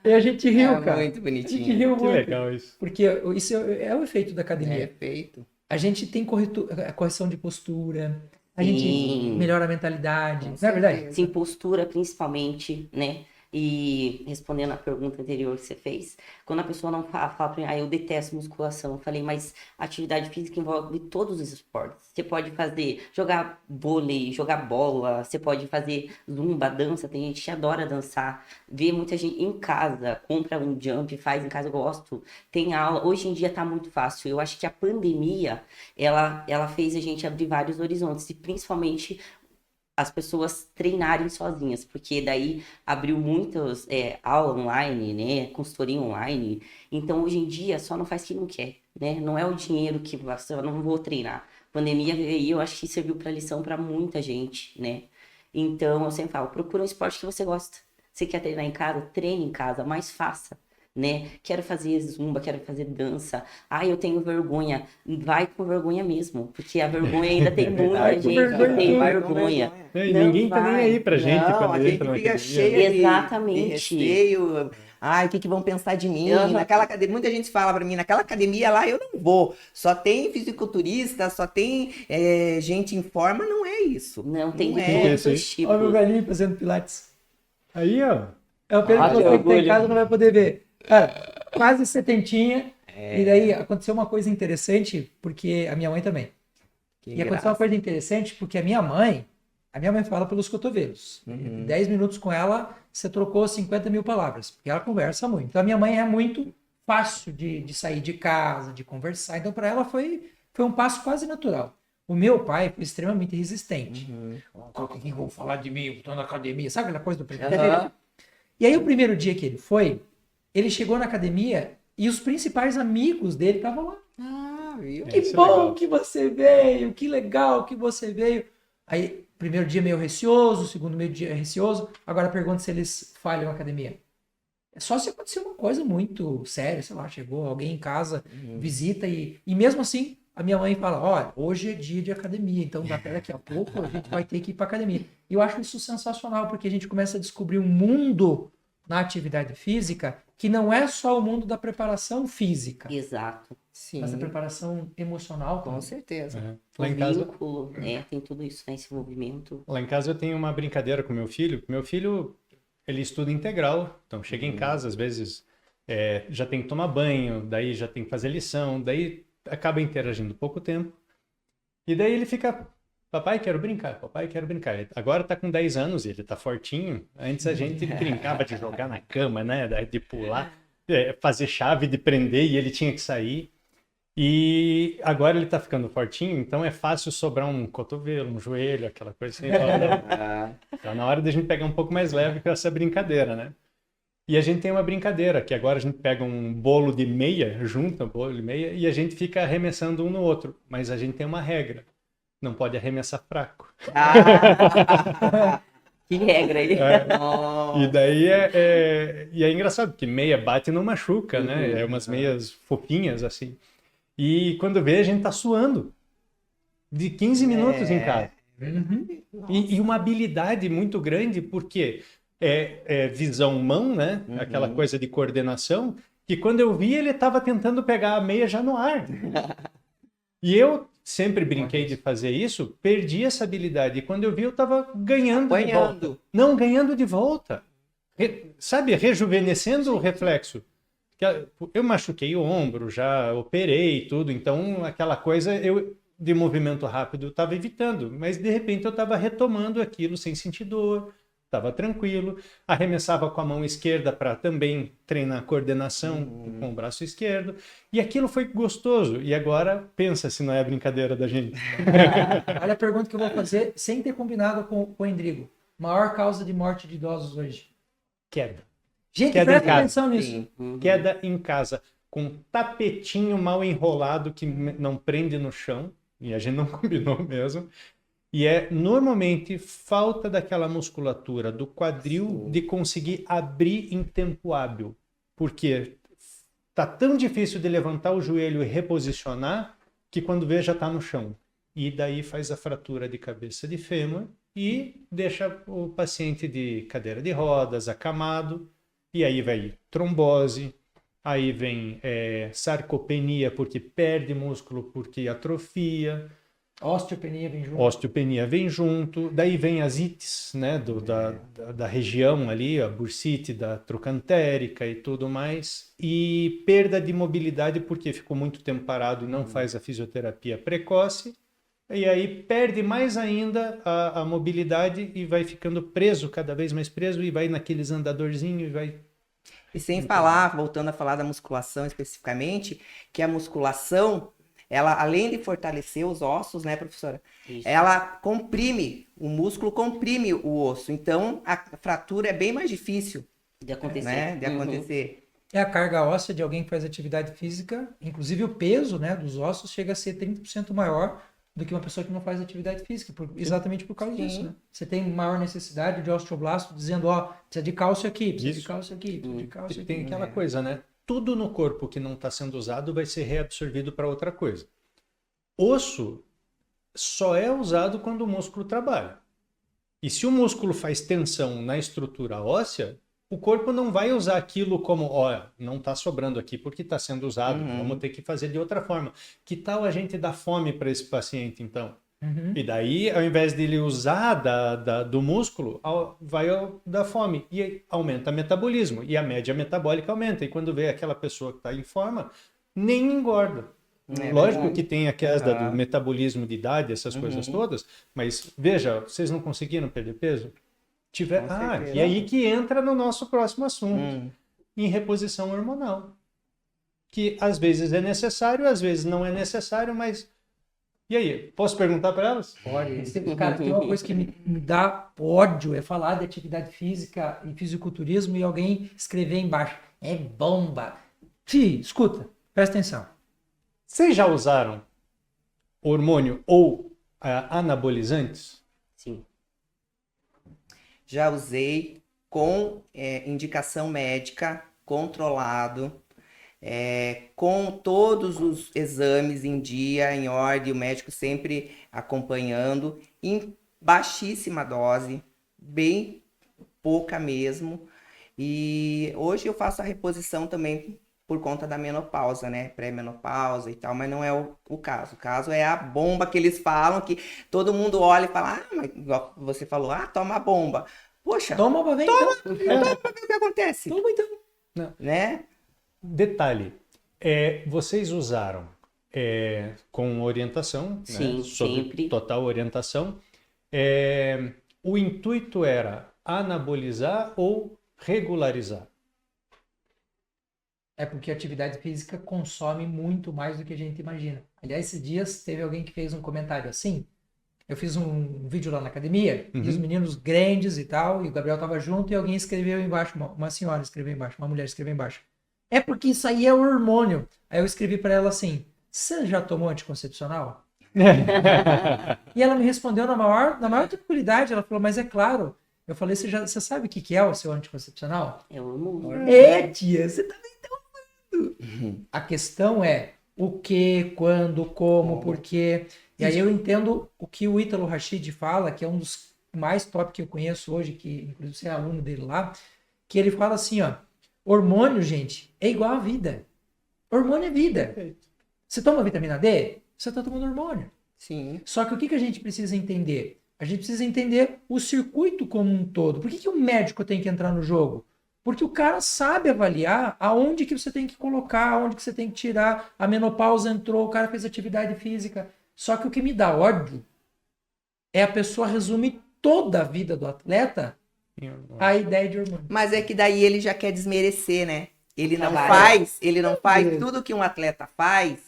e a gente riu,
É
cara.
muito
A gente
bonitinho.
riu
Que
muito.
legal isso.
Porque isso é o efeito da academia.
Perfeito.
A gente tem correção de postura, a
Sim.
gente melhora a mentalidade, não é
certeza.
verdade?
Sim, postura principalmente, né? E respondendo a pergunta anterior que você fez, quando a pessoa não fala pra mim, eu detesto musculação, eu falei, mas atividade física envolve todos os esportes. Você pode jogar vôlei, jogar bola, você pode fazer zumba, dança, tem gente que adora dançar, vê muita gente em casa, compra um jump, faz em casa, eu gosto, tem aula, hoje em dia tá muito fácil. Eu acho que a pandemia, ela fez a gente abrir vários horizontes, e principalmente as pessoas treinarem sozinhas, porque daí abriu muitas aula online, né, consultoria online, então hoje em dia só não faz quem não quer, né, não é o dinheiro que eu não vou treinar. A pandemia veio aí, eu acho que serviu para lição para muita gente, né, então eu sempre falo, procura um esporte que você gosta, você quer treinar em casa, treine em casa, mas faça. Né? Quero fazer zumba, quero fazer dança. Eu tenho vergonha. Vai com vergonha mesmo, porque a vergonha ainda tem muita gente que tem
Vai com
vergonha.
E
Não
ninguém tá nem
vai.
aí pra gente
Não,
quando
a gente
entra na
fica
academia.
cheia de
Exatamente.
receio. O que vão pensar de mim?
Aham.
Naquela academia, muita gente fala pra mim, naquela academia lá eu não vou. Só tem fisiculturista, só tem gente em forma, não é isso.
Não, tem
Não
de
é.
todos os
Olha o meu
tipos.
velhinho fazendo pilates.
Aí, ó.
É o Pedro
Ah,
que
que
você que tá em
orgulho.
casa não vai poder ver. Cara, quase setentinha. E daí aconteceu uma coisa interessante, porque a minha mãe também.
Que
E aconteceu uma
graça.
coisa interessante, porque a minha mãe fala pelos cotovelos. Em 10 minutos com ela, você trocou 50 mil palavras, porque ela conversa muito. Então a minha mãe é muito fácil de sair de casa, de conversar. Então para ela foi um passo quase natural. O meu pai foi extremamente resistente. O que vão falar de mim? Eu tô na academia. Sabe aquela coisa do primeiro dia? E aí o primeiro dia que ele foi, ele chegou na academia e os principais amigos dele estavam lá.
Viu?
Que
Isso é
bom
legal.
que você veio, que legal que você veio. Aí, primeiro dia meio receoso, segundo meio dia receoso. Agora pergunta se eles falham na academia. É só se acontecer uma coisa muito séria, sei lá, chegou alguém em casa, visita e mesmo assim a minha mãe fala, olha, hoje é dia de academia, então daqui a pouco a gente vai ter que ir para academia. E eu acho isso sensacional, porque a gente começa a descobrir um mundo na atividade física que não é só o mundo da preparação física,
Exato.
Sim,
mas a preparação emocional
com
também.
certeza.
O
Lá em casa,
vínculo, tem tudo isso, né? Esse envolvimento.
Lá em casa eu tenho uma brincadeira com meu filho. Meu filho, ele estuda integral, então chega em casa, às vezes já tem que tomar banho, daí já tem que fazer lição, daí acaba interagindo pouco tempo. E daí ele fica, papai, quero brincar, papai, quero brincar. Agora tá com 10 anos e ele tá fortinho. Antes a gente brincava de jogar na cama, né, de pular, fazer chave, de prender e ele tinha que sair. E agora ele tá ficando fortinho, então é fácil sobrar um cotovelo, um joelho, aquela coisa assim. Então na hora da gente pegar um pouco mais leve com essa brincadeira, né? E a gente tem uma brincadeira, que agora a gente pega um bolo de meia, junta um bolo de meia, e a gente fica arremessando um no outro. Mas a gente tem uma regra, não pode arremessar fraco.
Ah,
Que regra aí.
E daí e é engraçado, porque meia bate e não machuca, né? É umas meias fofinhas, assim. E quando vê, a gente tá suando. De 15 minutos em casa. E uma habilidade muito grande, porque é visão mão, né? Aquela coisa de coordenação, que quando eu vi, ele estava tentando pegar a meia já no ar. E eu sempre brinquei de fazer isso, perdi essa habilidade. E quando eu vi, eu estava ganhando de volta.
apanhando.
Não, ganhando de volta. Sabe, rejuvenescendo o reflexo. Eu machuquei o ombro, já operei e tudo, então aquela coisa de movimento rápido eu estava evitando, mas de repente eu estava retomando aquilo sem sentir dor, estava tranquilo, arremessava com a mão esquerda para também treinar a coordenação com o braço esquerdo, e aquilo foi gostoso. E agora pensa se não é brincadeira da gente.
Olha a pergunta que eu vou fazer sem ter combinado com o Endrigo. Maior causa de morte de idosos hoje?
Queda.
Gente,
Queda em
presta
casa.
atenção nisso.
Sim.
Queda em casa, com um tapetinho mal enrolado que não prende no chão, e a gente não combinou mesmo. E é normalmente falta daquela musculatura do quadril de conseguir abrir em tempo hábil. Porque tá tão difícil de levantar o joelho e reposicionar que quando vê já está no chão. E daí faz a fratura de cabeça de fêmur e deixa o paciente de cadeira de rodas, acamado. E aí vai trombose, aí vem sarcopenia porque perde músculo, porque atrofia.
Osteopenia vem junto.
Osteopenia vem junto, daí vem as ites, né, da região ali, a bursite da trocantérica e tudo mais, e perda de mobilidade porque ficou muito tempo parado e não faz a fisioterapia precoce, e aí perde mais ainda a mobilidade e vai ficando preso, cada vez mais preso, e vai naqueles andadorzinhos e vai...
E sem falar, voltando a falar da musculação especificamente, que a musculação, ela, além de fortalecer os ossos, né, professora?
Isso.
Ela comprime, o músculo comprime o osso. Então, a fratura é bem mais difícil,
De acontecer.
né, de acontecer.
É a carga óssea de alguém que faz atividade física, inclusive o peso, né, dos ossos chega a ser 30% maior do que uma pessoa que não faz atividade física, exatamente por causa disso, né? Você tem maior necessidade de osteoblasto dizendo, ó, precisa de cálcio aqui, precisa de cálcio aqui, precisa de cálcio aqui.
Tem aquela coisa, né? Tudo no corpo que não está sendo usado vai ser reabsorvido para outra coisa. Osso só é usado quando o músculo trabalha. E se o músculo faz tensão na estrutura óssea, o corpo não vai usar aquilo como, ó, não está sobrando aqui porque está sendo usado, vamos ter que fazer de outra forma. Que tal a gente dar fome para esse paciente, então? E daí, ao invés de ele usar do músculo, vai dar fome. E aumenta o metabolismo. E a média metabólica aumenta. E quando vê aquela pessoa que está em forma, nem engorda. Lógico que tem a queda do metabolismo de idade, essas coisas todas. Mas, veja, vocês não conseguiram perder peso? E aí que entra no nosso próximo assunto. Em reposição hormonal. Que às vezes é necessário, às vezes não é necessário, mas... E aí, posso perguntar para elas?
Pode. Cara, tem uma coisa que me dá ódio, é falar de atividade física e fisiculturismo e alguém escrever embaixo, é bomba. Fih, escuta, presta atenção.
Vocês já usaram hormônio ou anabolizantes?
Sim.
Já usei com indicação médica, controlado, com todos os exames em dia, em ordem, o médico sempre acompanhando, em baixíssima dose, bem pouca mesmo. E hoje eu faço a reposição também por conta da menopausa, né? Pré-menopausa e tal, mas não é o caso. O caso é a bomba que eles falam, que todo mundo olha e fala, mas igual você falou, toma a bomba. Poxa,
Toma pra ver então.
toma pra ver o que acontece.
Toma então.
Né?
Detalhe, vocês usaram com orientação,
Sim,
né? Sobre
sempre.
total orientação. O intuito era anabolizar ou regularizar?
É porque a atividade física consome muito mais do que a gente imagina. Aliás, esses dias teve alguém que fez um comentário assim, Eu fiz um vídeo lá na academia, e os meninos grandes e tal, e o Gabriel tava junto, e alguém escreveu embaixo, uma senhora escreveu embaixo, uma mulher escreveu embaixo. É porque isso aí é hormônio. Aí eu escrevi pra ela assim, você já tomou anticoncepcional? E ela me respondeu na maior tranquilidade, ela falou, mas é claro. Eu falei, você sabe o que é o seu anticoncepcional?
É o hormônio.
É, tia, você também tá falando. A questão é o que, quando, como, por quê. E aí eu entendo o que o Ítalo Rachid fala, que é um dos mais top que eu conheço hoje, que inclusive você é aluno dele lá, que ele fala assim, ó, hormônio, gente, é igual a vida. Hormônio é vida. Você toma vitamina D? Você está tomando hormônio.
Sim.
Só que o que a gente precisa entender? A gente precisa entender o circuito como um todo. Por que o médico tem que entrar no jogo? Porque o cara sabe avaliar aonde que você tem que colocar, aonde que você tem que tirar. A menopausa entrou, o cara fez atividade física. Só que o que me dá ódio é a pessoa resumir toda a vida do atleta à ideia de hormônio.
Mas é que daí ele já quer desmerecer, né? Ele não
Trabalho.
faz tudo que um atleta faz,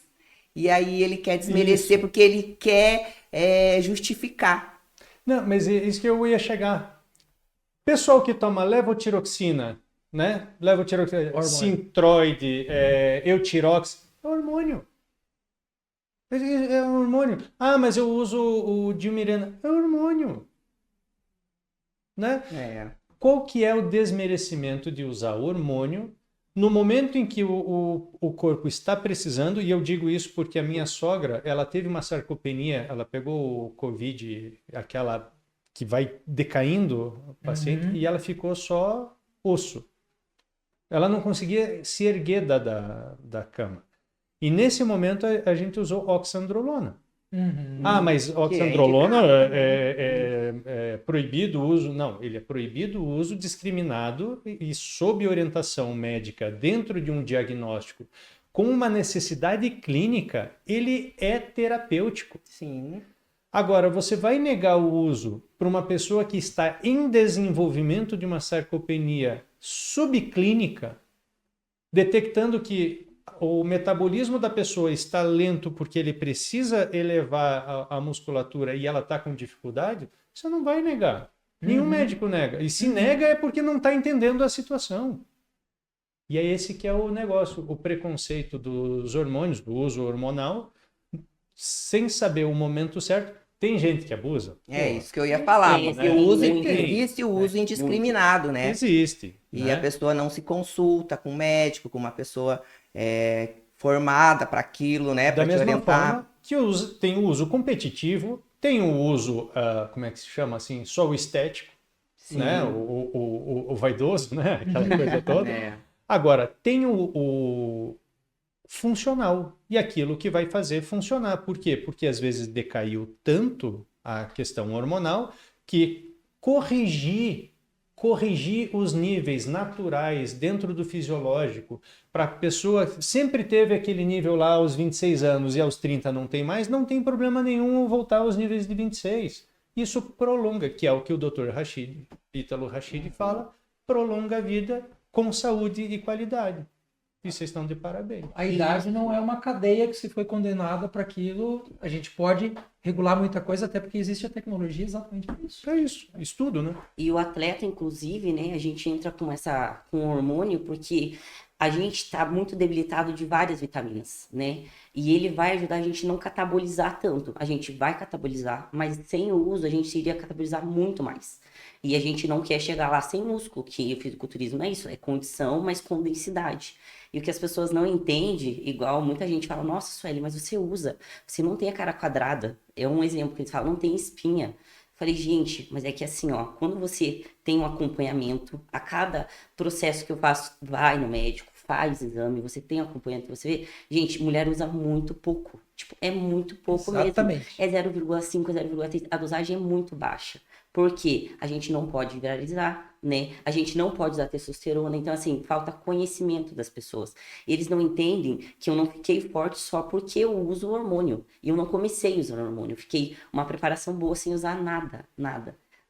e aí ele quer desmerecer porque ele quer justificar.
Não, mas é isso que eu ia chegar. Pessoal que toma levotiroxina, né? Levotiroxina, Sintroid, Eutirox, é hormônio. É hormônio. Ah, mas eu uso o Dilmirena. É hormônio. Né? Qual que é o desmerecimento de usar hormônio no momento em que o corpo está precisando? E eu digo isso porque a minha sogra, ela teve uma sarcopenia, ela pegou o Covid, aquela que vai decaindo o paciente, e ela ficou só osso. Ela não conseguia se erguer da cama. E nesse momento a gente usou oxandrolona. Ah, mas oxandrolona é proibido o uso? Não, ele é proibido o uso discriminado e sob orientação médica dentro de um diagnóstico com uma necessidade clínica, ele é terapêutico.
Sim.
Agora, você vai negar o uso para uma pessoa que está em desenvolvimento de uma sarcopenia subclínica, detectando que o metabolismo da pessoa está lento porque ele precisa elevar a musculatura e ela está com dificuldade, você não vai negar. Nenhum médico nega. E se nega é porque não está entendendo a situação. E é esse que é o negócio, o preconceito dos hormônios, do uso hormonal, sem saber o momento certo. Tem gente que abusa?
Isso que eu ia falar. Existe o uso
Muito.
indiscriminado, né?
Existe.
E a pessoa não se consulta com um médico, com uma pessoa formada para aquilo, né?
Da
Para te
mesma
orientar.
forma que tem o uso competitivo, tem o uso, como é que se chama assim, só o estético, né? O vaidoso, né? Aquela coisa toda. Agora, tem o funcional e aquilo que vai fazer funcionar. Por quê? Porque às vezes decaiu tanto a questão hormonal que corrigir os níveis naturais dentro do fisiológico para a pessoa sempre teve aquele nível lá aos 26 anos e aos 30 não tem mais, não tem problema nenhum voltar aos níveis de 26. Isso prolonga, que é o que o Dr. Ítalo Rachid fala, prolonga a vida com saúde e qualidade. E vocês estão de parabéns.
A idade não é uma cadeia que se foi condenada para aquilo. A gente pode regular muita coisa, até porque existe a tecnologia exatamente para isso.
É isso, estudo, né?
E o atleta, inclusive, né, a gente entra com o hormônio porque a gente está muito debilitado de várias vitaminas, né? E ele vai ajudar a gente não catabolizar tanto. A gente vai catabolizar, mas sem o uso a gente iria catabolizar muito mais. E a gente não quer chegar lá sem músculo, que o fisiculturismo é isso, é condição, mas com densidade. E o que as pessoas não entendem, igual muita gente fala, nossa, Sueli, mas você usa, você não tem a cara quadrada. É um exemplo que eles falam, não tem espinha. Falei, gente, mas é que assim, ó, quando você tem um acompanhamento, a cada processo que eu faço, vai no médico, faz exame, você tem acompanhamento, você vê. Gente, mulher usa muito pouco. Tipo, é muito pouco
Exatamente.
mesmo. É 0,5, 0,3. A dosagem é muito baixa. Porque a gente não pode viralizar, né? A gente não pode usar testosterona. Então, assim, falta conhecimento das pessoas. Eles não entendem que eu não fiquei forte só porque eu uso hormônio. E eu não comecei usando hormônio. Eu fiquei uma preparação boa sem usar nada,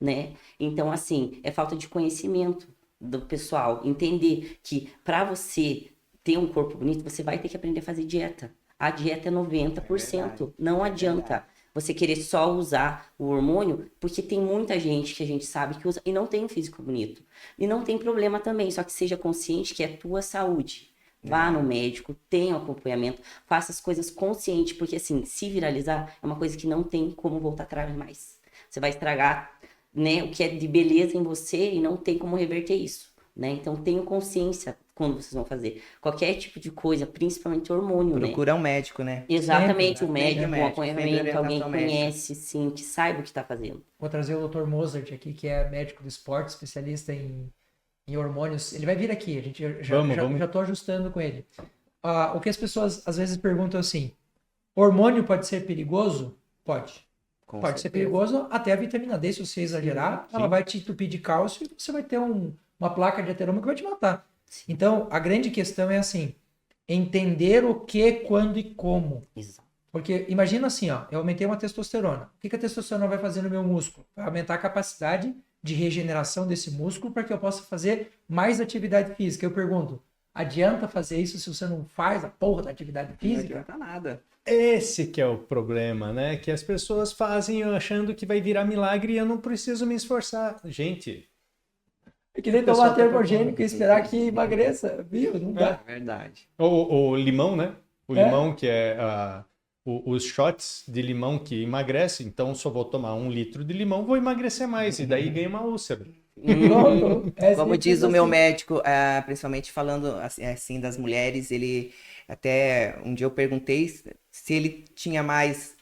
né? Então, assim, é falta de conhecimento do pessoal. Entender que para você ter um corpo bonito, você vai ter que aprender a fazer dieta. A dieta é 90%. Não adianta. você querer só usar o hormônio, porque tem muita gente que a gente sabe que usa e não tem um físico bonito. E não tem problema também, só que seja consciente que é tua saúde. Vá no médico, tenha um acompanhamento, faça as coisas consciente, porque assim, se viralizar é uma coisa que não tem como voltar atrás mais. Você vai estragar, né, o que é de beleza em você e não tem como reverter isso, né? Então tenham consciência quando vocês vão fazer qualquer tipo de coisa, principalmente hormônio,
Procura um médico, né?
Exatamente,
Sempre,
um
né?
médico,
Sempre
um
médico, sempre
acompanhamento, alguém que
orientação médica.
conhece, sim, que saiba o que está fazendo.
Vou trazer o Dr. Mozart aqui, que é médico do esporte, especialista em hormônios. Ele vai vir aqui, a gente
Vamos.
já estou ajustando com ele. O que as pessoas às vezes perguntam assim, hormônio pode ser perigoso? Pode.
Com
Pode ser
certeza.
perigoso até a vitamina D, se você exagerar, ela vai te entupir de cálcio e você vai ter uma placa de ateroma que vai te matar. Então, a grande questão é assim, entender o que, quando e como.
Exato.
Porque imagina assim, ó, eu aumentei uma testosterona. O que a testosterona vai fazer no meu músculo? Vai aumentar a capacidade de regeneração desse músculo para que eu possa fazer mais atividade física. Eu pergunto, adianta fazer isso se você não faz a porra da atividade
Não
física?
adianta nada.
Esse que é o problema, né? Que as pessoas fazem achando que vai virar milagre e eu não preciso me esforçar. Gente,
É que nem tomar termogênico e esperar que emagreça, viu? Não dá.
É verdade.
o limão, né? O
É.
limão que é os shots de limão que emagrece, então só vou tomar 1 litro de limão, vou emagrecer mais, e daí ganha uma úlcera.
Pronto. É
Como
simples
diz o meu
assim.
médico, principalmente falando assim das mulheres, ele até um dia eu perguntei se ele tinha mais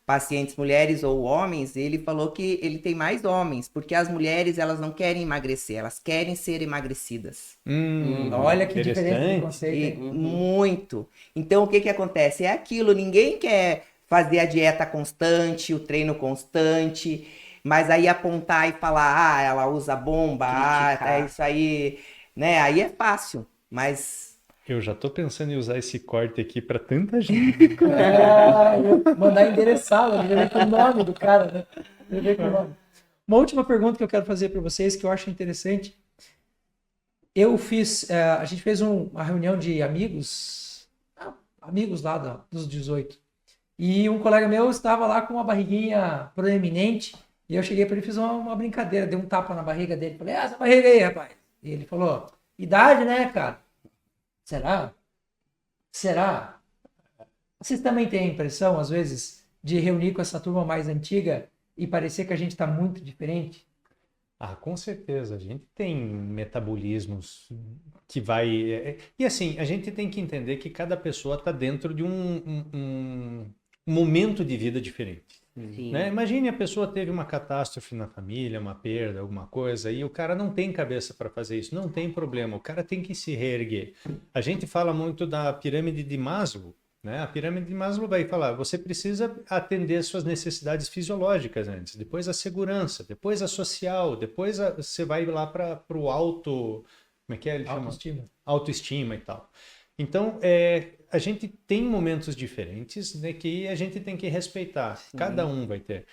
pacientes mulheres ou homens, ele falou que ele tem mais homens, porque as mulheres elas não querem emagrecer, elas querem ser emagrecidas.
Olha que diferença de
interessante.
conceito,
E
hein?
muito. Então o que que acontece? É aquilo, ninguém quer fazer a dieta constante, o treino constante, mas aí apontar e falar, ela usa bomba,
Criticar.
é isso aí, né? Aí é fácil, mas
Eu já tô pensando em usar esse corte aqui para tanta gente.
Mandar endereçá-lo, ele vem com o nome do cara, né? Ele vem com o nome. Uma última pergunta que eu quero fazer para vocês, que eu acho interessante. A gente fez uma reunião de amigos lá dos 18. E um colega meu estava lá com uma barriguinha proeminente, e eu cheguei para ele e fiz uma brincadeira, dei um tapa na barriga dele, falei, essa barriga aí, rapaz. E ele falou, idade, né, cara? Será? Será? Vocês também têm a impressão, às vezes, de reunir com essa turma mais antiga e parecer que a gente está muito diferente?
Com certeza, a gente tem metabolismos que vai... E assim, a gente tem que entender que cada pessoa está dentro de um momento de vida diferente.
Sim.
Né? Imagine a pessoa teve uma catástrofe na família, uma perda, alguma coisa, e o cara não tem cabeça para fazer isso, não tem problema, o cara tem que se reerguer. A gente fala muito da pirâmide de Maslow, né? A pirâmide de Maslow vai falar, você precisa atender suas necessidades fisiológicas antes, depois a segurança, depois a social, depois você vai lá para o auto... Como é que é? Ele chama?
Autoestima.
Autoestima e tal. Então, a gente tem momentos diferentes, né, que a gente tem que respeitar.
Sim.
Cada um vai ter.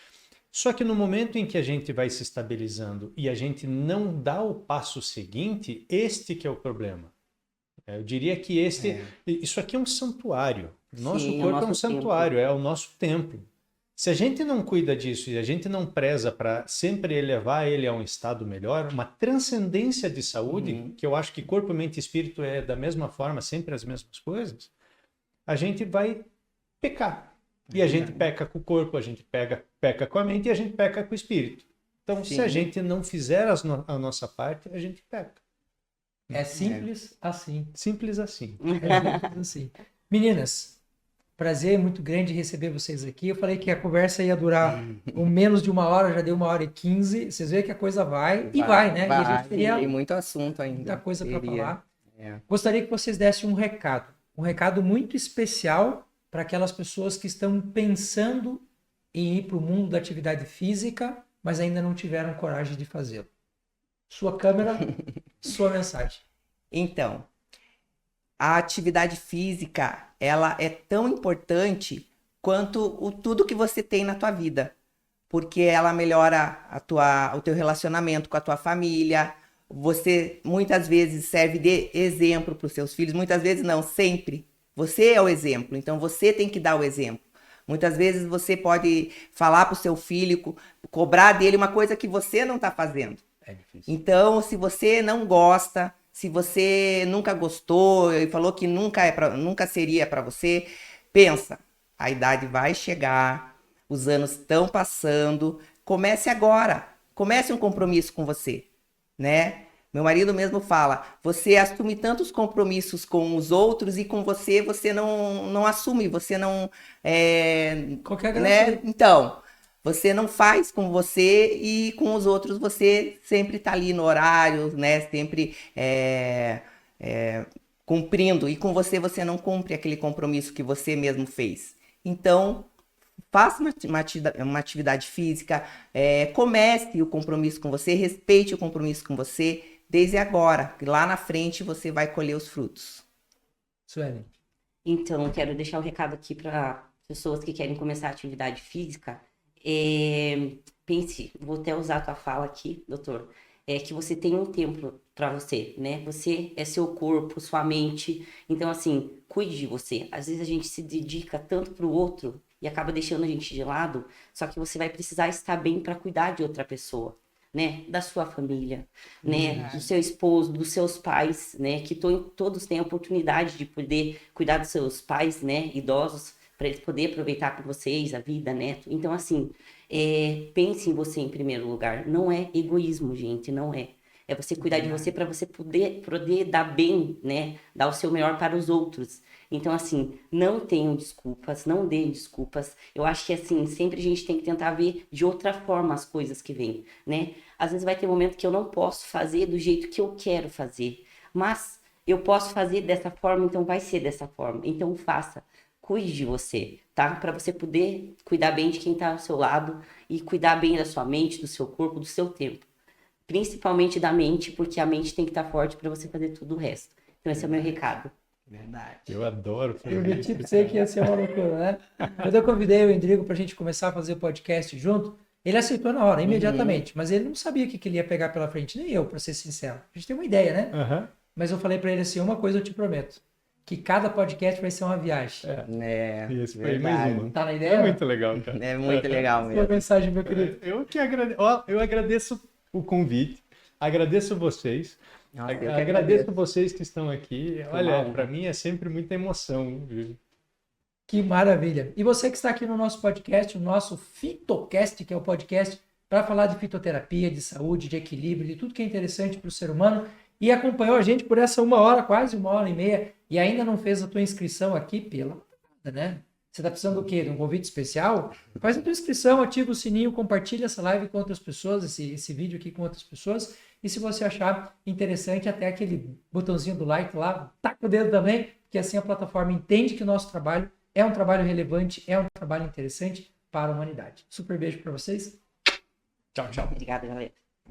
Só que no momento em que a gente vai se estabilizando e a gente não dá o passo seguinte, este que é o problema. Eu diria que isso aqui é um santuário. Nosso
Sim, é o
corpo é um
nosso
santuário, é o nosso templo. Se a gente não cuida disso e a gente não preza para sempre elevar ele a um estado melhor, uma transcendência de saúde, que eu acho que corpo, mente e espírito é da mesma forma, sempre as mesmas coisas, a gente vai pecar. E a gente peca com o corpo, a gente peca com a mente e a gente peca com o espírito. Então, se a gente não fizer a nossa parte, a gente peca.
É simples assim.
Simples assim.
É simples assim. Meninas, prazer muito grande receber vocês aqui. Eu falei que a conversa ia durar menos de 1 hora, já deu 1h15. Vocês veem que a coisa vai, né? E a gente teria
tem muito assunto ainda.
muita coisa para
Teria.
falar.
É.
Gostaria que vocês dessem um recado muito especial para aquelas pessoas que estão pensando em ir para o mundo da atividade física, mas ainda não tiveram coragem de fazê-lo. Sua câmera, sua mensagem.
Então, a atividade física, ela é tão importante quanto tudo que você tem na tua vida, porque ela melhora o teu relacionamento com a tua família. Você muitas vezes serve de exemplo para os seus filhos, muitas vezes não, sempre. Você é o exemplo, então você tem que dar o exemplo. Muitas vezes você pode falar para o seu filho, cobrar dele uma coisa que você não está fazendo.
É difícil.
Então, se você não gosta, se você nunca gostou e falou que nunca seria para você, pensa, a idade vai chegar, os anos estão passando, comece agora, comece um compromisso com você, né? Meu marido mesmo fala, você assume tantos compromissos com os outros e com você não assume, você não...
Qualquer
né?
graça.
Então, você não faz com você e com os outros você sempre está ali no horário, né? Sempre cumprindo. E com você não cumpre aquele compromisso que você mesmo fez. Então, faça uma atividade física, comece o compromisso com você, respeite o compromisso com você desde agora, que lá na frente você vai colher os frutos.
Sueli.
Então, quero deixar um recado aqui para pessoas que querem começar a atividade física. Pense, vou até usar a tua fala aqui, doutor, que você tem um tempo para você, né? Você é seu corpo, sua mente. Então, assim, cuide de você. Às vezes a gente se dedica tanto para o outro e acaba deixando a gente de lado, só que você vai precisar estar bem para cuidar de outra pessoa, né? Da sua família, né? Do seu esposo, dos seus pais, né? Que todos têm a oportunidade de poder cuidar dos seus pais, né? Idosos, para eles poderem aproveitar com vocês a vida, né? Então, assim, pense em você em primeiro lugar. Não é egoísmo, gente, não é. É você cuidar de você para você poder dar bem, né? Dar o seu melhor para os outros. Então, assim, não tenham desculpas, não deem desculpas. Eu acho que, assim, sempre a gente tem que tentar ver de outra forma as coisas que vêm, né? Às vezes vai ter momento que eu não posso fazer do jeito que eu quero fazer, mas eu posso fazer dessa forma, então vai ser dessa forma. Então, faça. Cuide de você, tá? Para você poder cuidar bem de quem tá ao seu lado e cuidar bem da sua mente, do seu corpo, do seu tempo. Principalmente da mente, porque a mente tem que estar forte para você fazer tudo o resto. Então, esse é o meu recado.
Verdade.
Eu adoro
Eu
fazer
menti pra você que ia ser uma loucura, né? Quando eu convidei o Endrigo pra gente começar a fazer o podcast junto, ele aceitou na hora, imediatamente. Mas ele não sabia o que ele ia pegar pela frente, nem eu, pra ser sincero. A gente tem uma ideia, né?
Aham.
Mas eu falei pra ele assim, uma coisa eu te prometo, que cada podcast vai ser uma viagem.
E esse foi mais
verdade.
uma.
Tá na ideia?
É muito legal, cara.
É muito legal
Sua
mesmo.
mensagem, meu querido.
Eu agradeço o convite, agradeço vocês,
Nossa, eu que
agradeço vocês que estão aqui.
uma
Olha,
honra.
para mim é sempre muita emoção. Viu?
Que maravilha. E você que está aqui no nosso podcast, o nosso Fitocast, que é o podcast para falar de fitoterapia, de saúde, de equilíbrio, de tudo que é interessante para o ser humano, e acompanhou a gente por essa 1 hora, quase 1h30, e ainda não fez a tua inscrição aqui, pela né? Você está precisando do quê? De um convite especial? Faz a tua inscrição, ativa o sininho, compartilha essa live com outras pessoas, esse vídeo aqui com outras pessoas. E se você achar interessante, até aquele botãozinho do like lá, taca o dedo também, porque assim a plataforma entende que o nosso trabalho é um trabalho relevante, é um trabalho interessante para a humanidade. Super beijo para vocês.
Tchau, tchau.
Obrigada, galera.